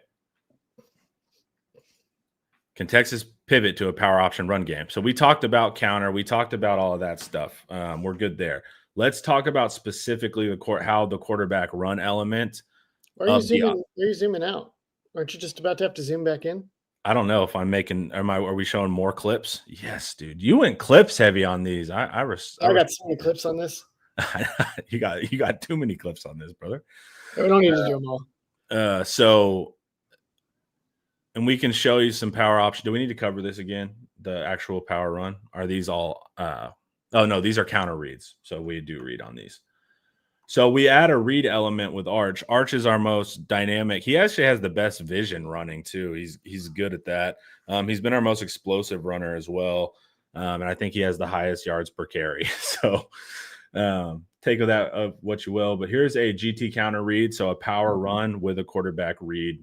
Can Texas pivot to a power option run game? So we talked about counter. We talked about all of that stuff. We're good there. Let's talk about specifically how the quarterback run element. Are you zooming out? Aren't you just about to have to zoom back in? I don't know if I'm making. Are we showing more clips? Yes, dude. You went clips heavy on these. I got so many clips on this. you got too many clips on this, brother. We don't need to do them all. So, and we can show you some power option. Do we need to cover this again? The actual power run? Are these all? Oh no, these are counter reads. So we do read on these. So we add a read element with Arch. Arch is our most dynamic. He actually has the best vision running too. He's good at that. He's been our most explosive runner as well. And I think he has the highest yards per carry. So take of that of what you will. But here's a GT counter read. So a power run with a quarterback read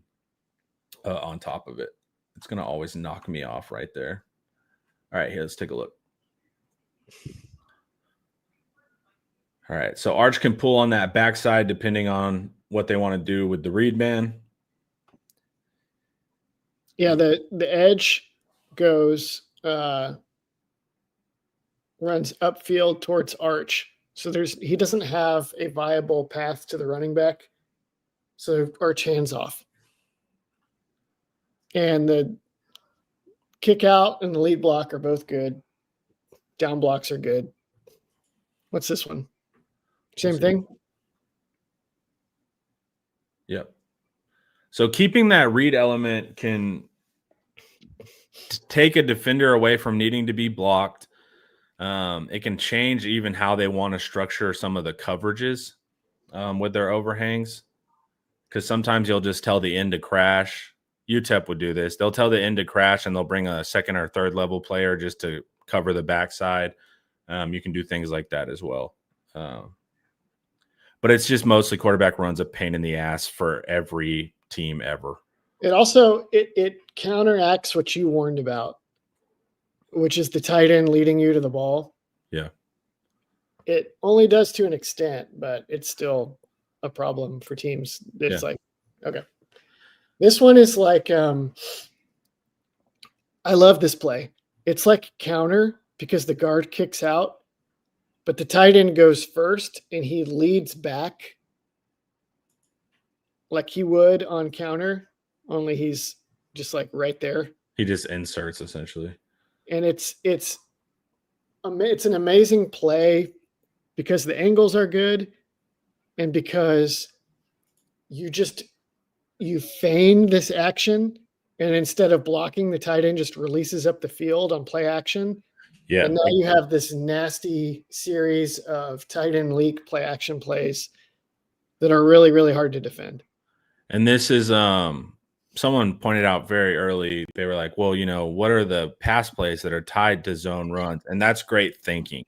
on top of it. It's going to always knock me off right there. All right, here, let's take a look. All right, so Arch can pull on that backside depending on what they want to do with the read man. Yeah, the edge goes runs upfield towards Arch. So he doesn't have a viable path to the running back. So Arch hands off. And the kick out and the lead block are both good. Down blocks are good. What's this one? Same thing? Yep. So keeping that read element can take a defender away from needing to be blocked. It can change even how they want to structure some of the coverages with their overhangs. Because sometimes you'll just tell the end to crash. UTEP would do this. They'll tell the end to crash and they'll bring a second or third level player just to cover the backside. You can do things like that as well. But it's just mostly quarterback runs a pain in the ass for every team ever. It also it counteracts what you warned about, which is the tight end leading you to the ball. Yeah. It only does to an extent, but it's still a problem for teams. It's like, okay. This one is like, I love this play. It's like counter because the guard kicks out, but the tight end goes first and he leads back like he would on counter, only he's just like right there. He just inserts essentially. And it's an amazing play because the angles are good and because you feign this action, and instead of blocking, the tight end just releases up the field on play action. Yeah. And now you have this nasty series of tight end leak play action plays that are really, really hard to defend. And this is someone pointed out very early. They were like, well, what are the pass plays that are tied to zone runs? And that's great thinking.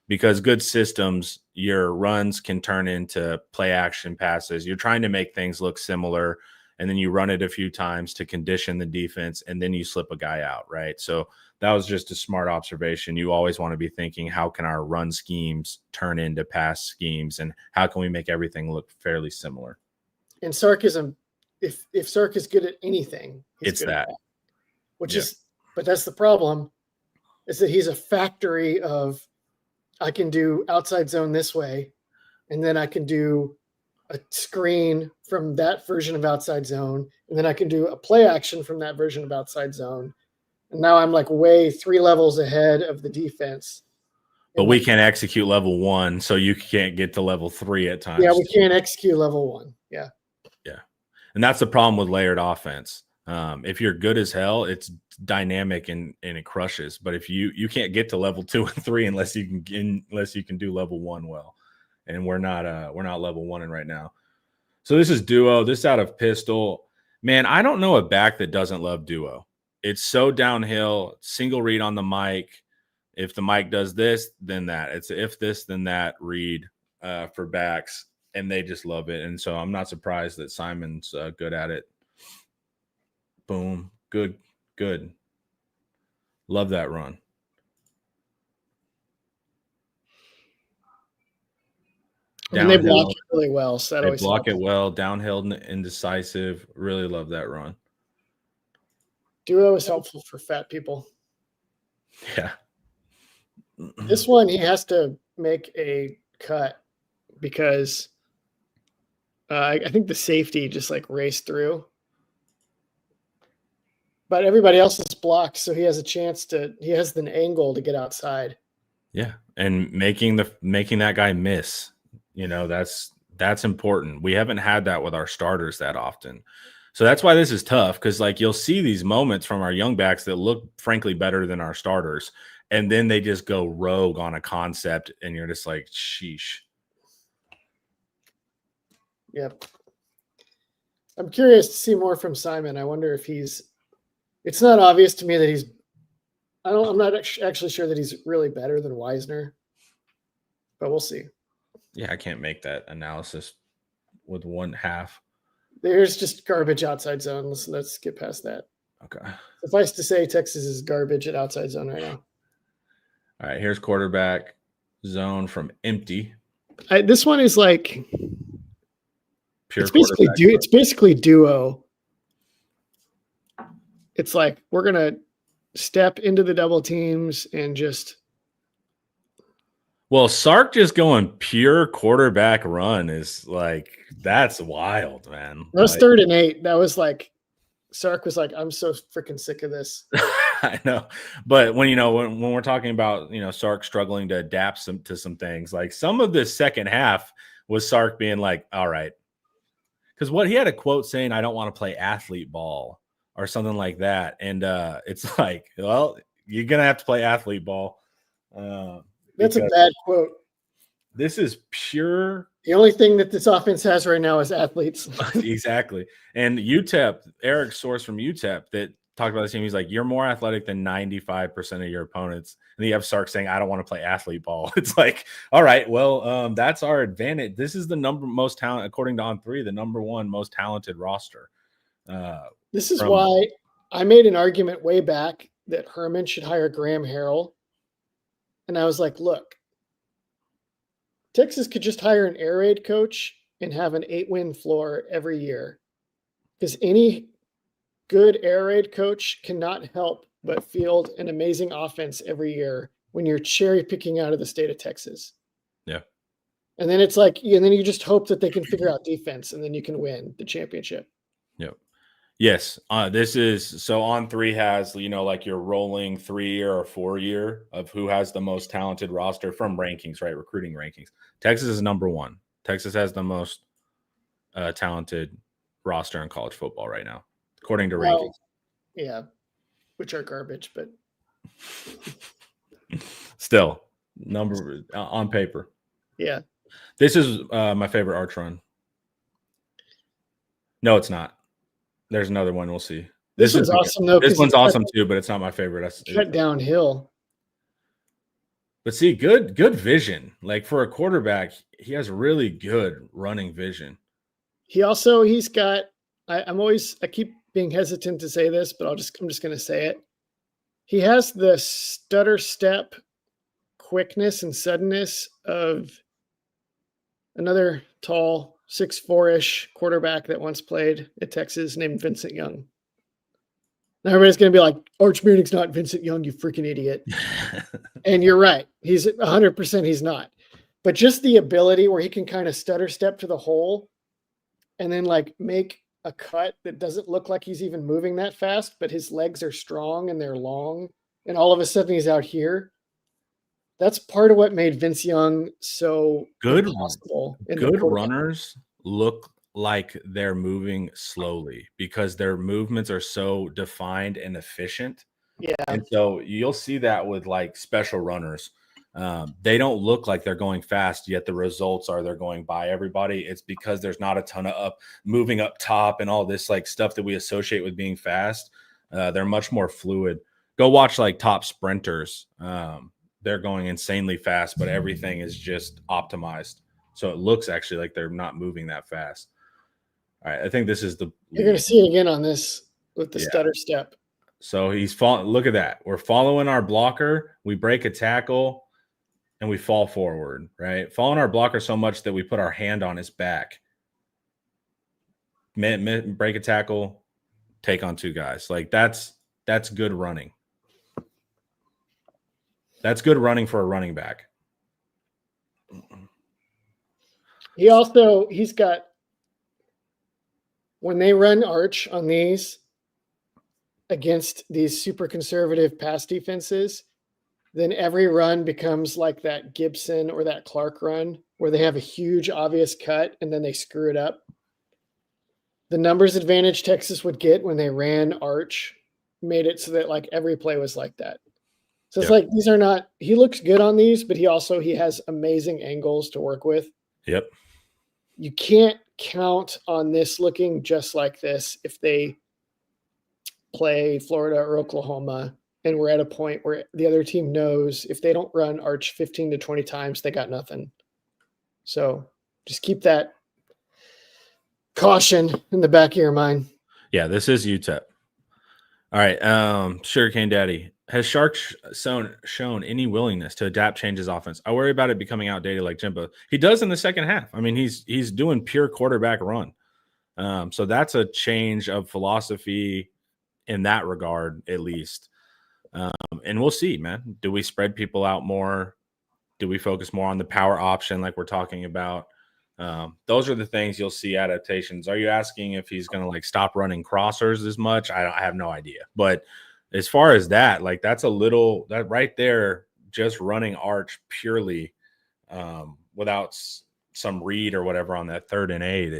because good systems, your runs can turn into play action passes. You're trying to make things look similar, and then you run it a few times to condition the defense, and then you slip a guy out, right? So that was just a smart observation. You always want to be thinking, how can our run schemes turn into pass schemes, and how can we make everything look fairly similar? And Sark is if Sark is good at anything, It's good at that. which Yeah. is, but that's the problem, is that he's a factory of, I can do outside zone this way, and then I can do a screen from that version of outside zone, and then I can do a play action from that version of outside zone. And now I'm like way 3 levels ahead of the defense. But we can't execute level 1, so you can't get to level 3 at times. Yeah, we can't execute level 1. Yeah. Yeah. And that's the problem with layered offense. If you're good as hell, it's dynamic and it crushes. But if you can't get to level 2 and 3 unless you can do level 1 well. And we're not level 1 right now. So this is duo. This out of pistol. Man, I don't know a back that doesn't love duo. It's so downhill, single read on the mic. If the mic does this, then that. It's if this, then that read for backs, and they just love it. And so I'm not surprised that Simon's good at it. Boom. Good. Love that run. And they block it really well. So they block it well. Downhill and indecisive. Really love that run. Duo is helpful for fat people. Yeah. This one, he has to make a cut because I think the safety just like raced through. But everybody else is blocked, so he has a chance he has an angle to get outside. Yeah. And making that guy miss, that's important. We haven't had that with our starters that often. So that's why this is tough, because like you'll see these moments from our young backs that look frankly better than our starters, and then they just go rogue on a concept, and you're just like, sheesh. Yep. I'm curious to see more from Simon. I wonder if it's not obvious to me that I'm not actually sure that he's really better than Wisner, but we'll see. Yeah, I can't make that analysis with one half. There's just garbage outside zone. Let's get past that. Okay. Suffice to say, Texas is garbage at outside zone right now. All right, here's quarterback zone from empty. This one is like Pure. It's basically duo. It's like we're gonna step into the double teams and just. Well, Sark just going pure quarterback run is like, that's wild, man. That was 3rd and 8. That was like, Sark was like, I'm so freaking sick of this. I know. But when we're talking about, Sark struggling to adapt to some things, like some of this second half was Sark being like, all right. Because he had a quote saying, I don't want to play athlete ball or something like that. And it's like, well, you're going to have to play athlete ball. That's a bad quote. This is pure. The only thing that this offense has right now is athletes. Exactly. And UTEP, Eric's source from UTEP that talked about this team, he's like, you're more athletic than 95% of your opponents. And you have Sark saying, I don't want to play athlete ball. It's like, all right, well, that's our advantage. This is the most talent, according to On3, the number 1 most talented roster. This is why I made an argument way back that Herman should hire Graham Harrell. And I was like, look, Texas could just hire an air raid coach and have an 8-win floor every year. Because any good air raid coach cannot help but field an amazing offense every year when you're cherry picking out of the state of Texas. Yeah. And then it's like, and then you just hope that they can figure out defense, and then you can win the championship. Yep. Yes. This is so On3 has, like your rolling 3-year or 4-year of who has the most talented roster from rankings, right? Recruiting rankings. Texas is number 1. Texas has the most talented roster in college football right now, according to rankings. Yeah. Which are garbage, but still number on paper. Yeah. This is my favorite arch run. No, it's not. There's another one. We'll see. This one's awesome, though. This one's awesome, too, but it's not my favorite. Cut downhill. But see, good vision. Like for a quarterback, he has really good running vision. He's got, I keep being hesitant to say this, but I'm just going to say it. He has the stutter step quickness and suddenness of another tall 6'4" quarterback that once played at Texas named Vincent Young. Now everybody's going to be like, Arch Manning's not Vincent Young, you freaking idiot. And you're right. He's 100% he's not. But just the ability where he can kind of stutter step to the hole and then like make a cut that doesn't look like he's even moving that fast, but his legs are strong and they're long. And all of a sudden he's out here. That's part of what made Vince Young so impossible. Good runners look like they're moving slowly because their movements are so defined and efficient. Yeah. And so you'll see that with like special runners. They don't look like they're going fast, yet the results are they're going by everybody. It's because there's not a ton of moving up top and all this like stuff that we associate with being fast. They're much more fluid. Go watch like top sprinters. They're going insanely fast, but everything is just optimized. So it looks actually like they're not moving that fast. All right. I think this is you're going to see it again on this with the stutter step. So he's falling. Look at that. We're following our blocker. We break a tackle and we fall forward, right? Following our blocker so much that we put our hand on his back. Break a tackle, take on two guys. Like that's good running. That's good running for a running back. He's got, when they run Arch on these against these super conservative pass defenses, then every run becomes like that Gibson or that Clark run where they have a huge obvious cut and then they screw it up. The numbers advantage Texas would get when they ran Arch made it so that like every play was like that. So it's like, these are not, he looks good on these, but he has amazing angles to work with. Yep. You can't count on this looking just like this if they play Florida or Oklahoma and we're at a point where the other team knows if they don't run Arch 15 to 20 times, they got nothing. So just keep that caution in the back of your mind. Yeah, this is UTEP. All right. Sugarcane Daddy. Has Sharks shown any willingness to adapt, change his offense? I worry about it becoming outdated like Jimbo. He does in the second half. I mean, he's doing pure quarterback run. So that's a change of philosophy in that regard, at least. And we'll see, man. Do we spread people out more? Do we focus more on the power option like we're talking about? Those are the things you'll see adaptations. Are you asking if he's going to like stop running crossers as much? I have no idea. But as far as that, like that's a little that right there, just running Arch purely without some read or whatever on that 3rd and 8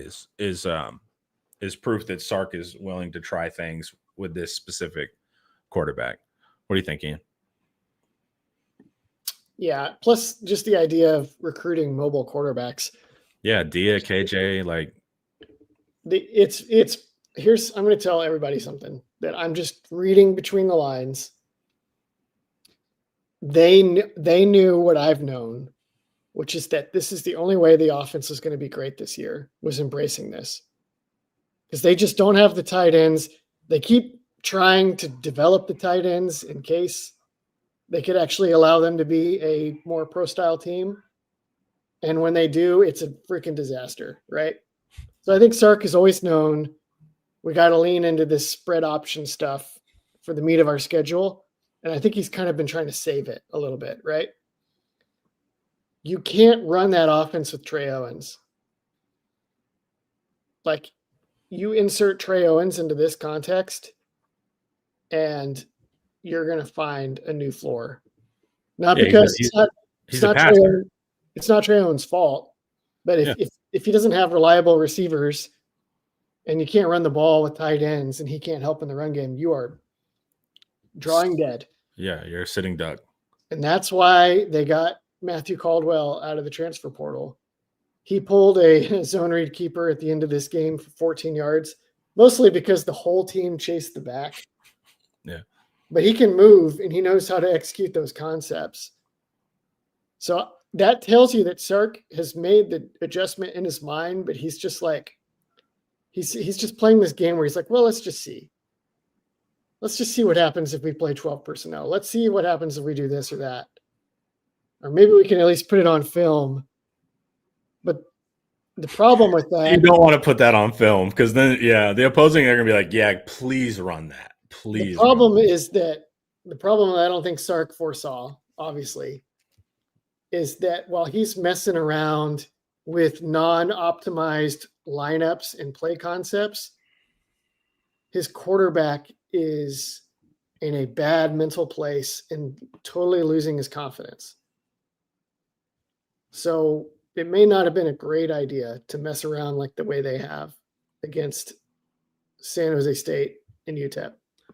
is proof that Sark is willing to try things with this specific quarterback. What do you think, Ian? Yeah. Plus just the idea of recruiting mobile quarterbacks. Yeah. Dia, KJ, like I'm going to tell everybody something that I'm just reading between the lines. They knew what I've known, which is that this is the only way the offense is going to be great this year, was embracing this. Because they just don't have the tight ends. They keep trying to develop the tight ends in case they could actually allow them to be a more pro-style team. And when they do, it's a freaking disaster, right? So I think Sark has always known we got to lean into this spread option stuff for the meat of our schedule. And I think he's kind of been trying to save it a little bit, right? You can't run that offense with Trey Owens. Like, you insert Trey Owens into this context and you're going to find a new floor. Not because it's not Trey Owens' fault, but if he doesn't have reliable receivers and you can't run the ball with tight ends and he can't help in the run game, you are drawing dead. Yeah, you're a sitting duck. And that's why they got Matthew Caldwell out of the transfer portal. He pulled a zone read keeper at the end of this game for 14 yards, mostly because the whole team chased the back. Yeah. But he can move and he knows how to execute those concepts. So that tells you that Sark has made the adjustment in his mind, but he's just like, he's just playing this game where he's like, well, let's just see. Let's just see what happens if we play 12 personnel. Let's see what happens if we do this or that. Or maybe we can at least put it on film. But the problem with that, You don't want to put that on film because then, the opposing are going to be like, JAG, please run that. Please. the problem is that the problem that I don't think Sark foresaw, obviously, is that while he's messing around with non-optimized lineups and play concepts, his quarterback is in a bad mental place and totally losing his confidence. So it may not have been a great idea to mess around like the way they have against San Jose State and UTEP.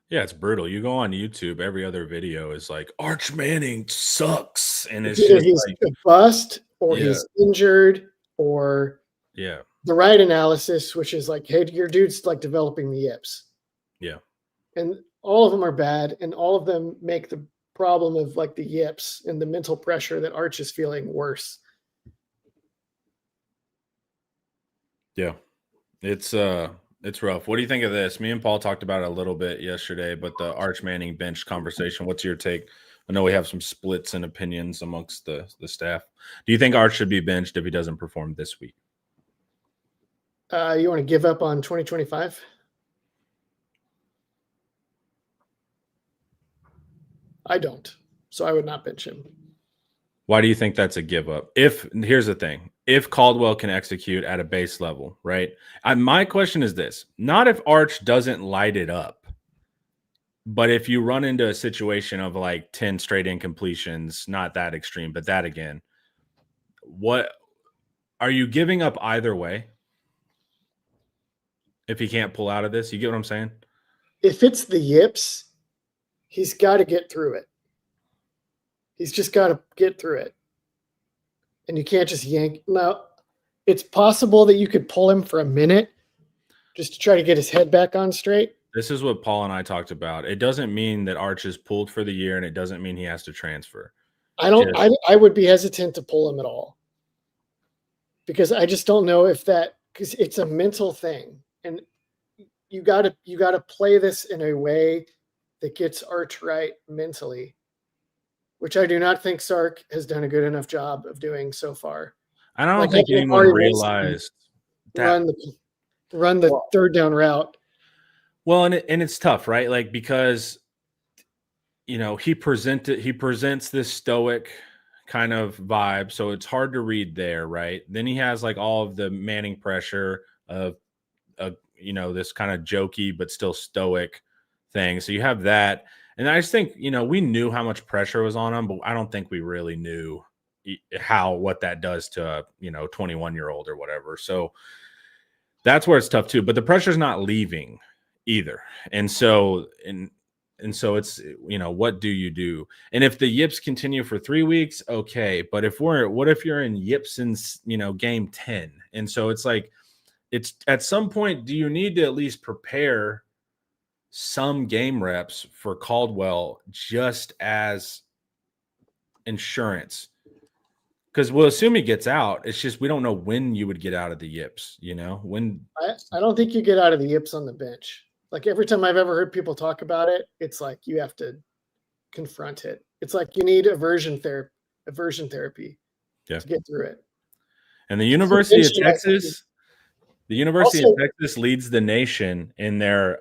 Yeah, it's brutal. You go on YouTube, every other video is like, Arch Manning sucks. And it's Either just he's like, a bust or Yeah. he's injured, or yeah, the right analysis, which is like, hey, your dude's like developing the yips. yeah. And all of them are bad, and all of them make the problem of like the yips and the mental pressure that Arch is feeling worse. Yeah. It's rough. What do you think of this? Me and Paul talked about it a little bit yesterday, but the Arch Manning bench conversation, what's your take? I know we have some splits and opinions amongst the staff. Do you think Arch should be benched if he doesn't perform this week? You want to give up on 2025? I don't. So I would not bench him. Why do you think that's a give up? Here's the thing. If Caldwell can execute at a base level, right? My question is this, not if Arch doesn't light it up, but if you run into a situation of like 10 straight incompletions, not that extreme, but that again, what are you giving up either way? If he can't pull out of this, you get what I'm saying? If it's the yips, he's got to get through it. He's just got to get through it. And you can't just yank. Now, it's possible that you could pull him for a minute just to try to get his head back on straight. This is what Paul and I talked about. It doesn't mean that Arch is pulled for the year, and it doesn't mean he has to transfer. I would be hesitant to pull him at all. Because I just don't know if that, because it's a mental thing. And you gotta play this in a way that gets Arch right mentally, which I do not think Sark has done a good enough job of doing so far. I don't Like, think I think anyone Ari realized that. Run the third down route. Well, and it's tough, right? Like, because he presents this stoic kind of vibe, so it's hard to read there, right? Then he has like all of the Manning pressure of this kind of jokey but still stoic thing. So you have that, and I just think we knew how much pressure was on him, but I don't think we really knew what that does to a 21-year-old or whatever. So that's where it's tough too. But the pressure's not leaving either, and so it's what do you do? And if the yips continue for 3 weeks, okay. But what if you're in yips in game 10? And so it's like, it's at some point, do you need to at least prepare some game reps for Caldwell just as insurance? Because we'll assume he gets out. It's just we don't know when you would get out of the yips. When I don't think you get out of the yips on the bench. Like every time I've ever heard people talk about it, it's like you have to confront it. It's like you need aversion therapy to get through it. And the University of Texas leads the nation in their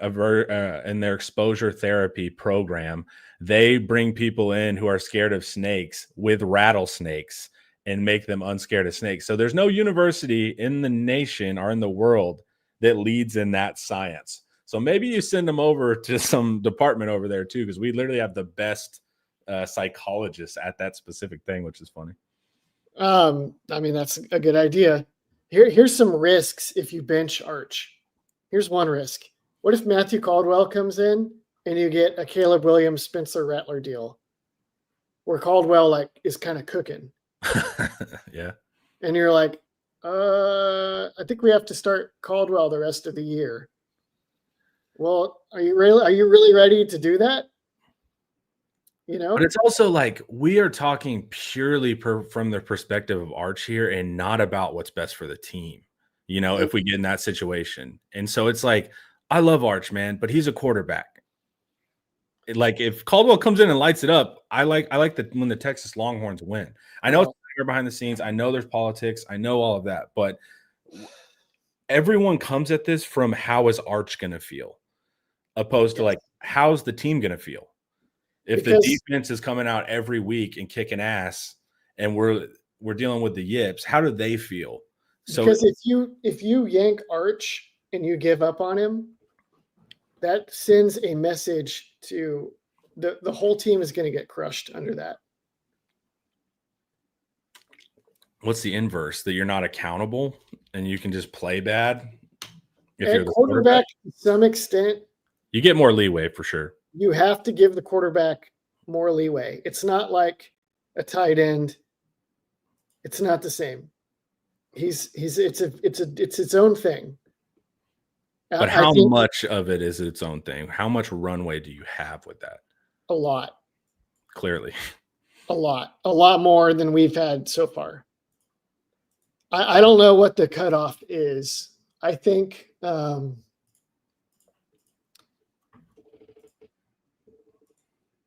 exposure therapy program. They bring people in who are scared of snakes with rattlesnakes and make them unscared of snakes. So there's no university in the nation or in the world that leads in that science. So maybe you send them over to some department over there too, because we literally have the best psychologists at that specific thing, which is funny. I mean, that's a good idea. Here's some risks if you bench Arch. Here's one risk. What if Matthew Caldwell comes in and you get a Caleb Williams, Spencer Rattler deal where Caldwell is kind of cooking? Yeah. And you're like, I think we have to start Caldwell the rest of the year. Well, are you really ready to do that? You know, But it's also like we are talking purely from the perspective of Arch here and not about what's best for the team, if we get in that situation. And so it's like, I love Arch, man, but he's a quarterback. Like if Caldwell comes in and lights it up, I like that when the Texas Longhorns win. I know it's behind the scenes. I know there's politics. I know all of that, but everyone comes at this from how is Arch going to feel, opposed to like how's the team going to feel. If the defense is coming out every week and kicking ass, and we're dealing with the yips, how do they feel? So because if you yank Arch and you give up on him, that sends a message to the whole team is going to get crushed under that. What's the inverse? That you're not accountable and you can just play bad? If At you're the quarterback, to some extent, you get more leeway for sure. You have to give the quarterback more leeway. It's not like a tight end. It's not the same. It's its own thing. But how much of it is its own thing? How much runway do you have with that? A lot. Clearly. A lot more than we've had so far. I don't know what the cutoff is. I think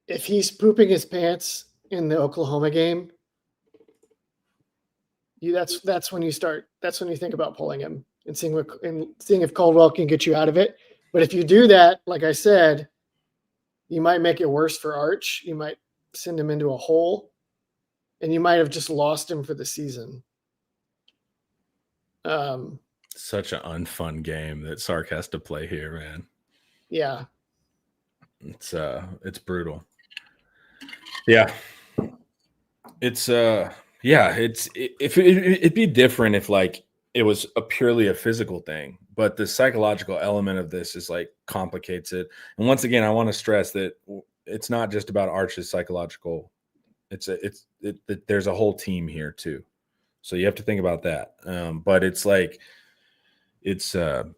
if he's pooping his pants in the Oklahoma game, that's when you start. That's when you think about pulling him and seeing if Caldwell can get you out of it. But if you do that, like I said, you might make it worse for Arch. You might send him into a hole, and you might have just lost him for the season. Such an unfun game that Sark has to play here, man. Yeah, it's brutal. Yeah, it'd be different if like it was purely a physical thing, but the psychological element of this is like complicates it. And once again, I want to stress that it's not just about Arch's psychological. There's a whole team here too. So you have to think about that. But it's like, it's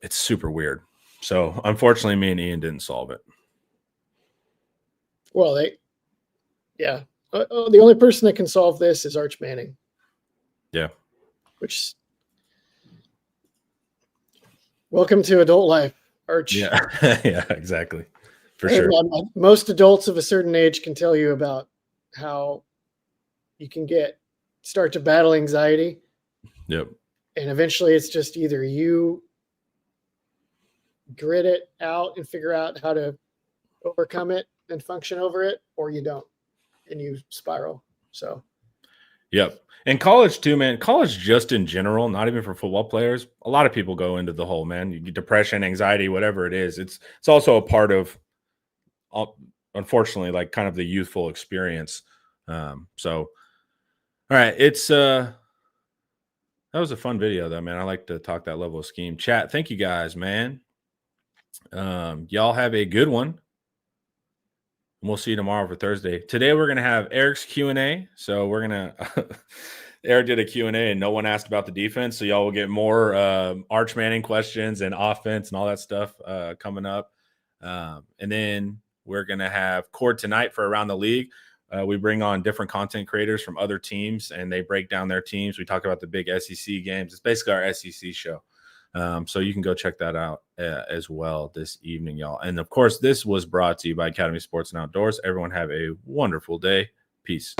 super weird. So unfortunately, me and Ian didn't solve it. Well, the only person that can solve this is Arch Manning. Yeah. Which, welcome to adult life, Arch. Yeah. Yeah, exactly. For sure. Most adults of a certain age can tell you about how you can start to battle anxiety. Yep. And eventually it's just either you grit it out and figure out how to overcome it and function over it, or you don't and you spiral. So, yep. And college too, man. College just in general, not even for football players. A lot of people go into the whole, man, you get depression, anxiety, whatever it is. It's also a part of, unfortunately, like kind of the youthful experience. So, all right, that was a fun video though, man. I like to talk that level of scheme. Chat, thank you guys, man. Y'all have a good one. And we'll see you tomorrow for Thursday. Today we're gonna have Eric's Q&A. So we're gonna Eric did a Q&A and no one asked about the defense. So y'all will get more Arch Manning questions and offense and all that stuff coming up. And then we're gonna have Cord tonight for Around the League. We bring on different content creators from other teams, and they break down their teams. We talk about the big SEC games. It's basically our SEC show. So you can go check that out as well this evening, y'all. And, of course, this was brought to you by Academy Sports and Outdoors. Everyone have a wonderful day. Peace.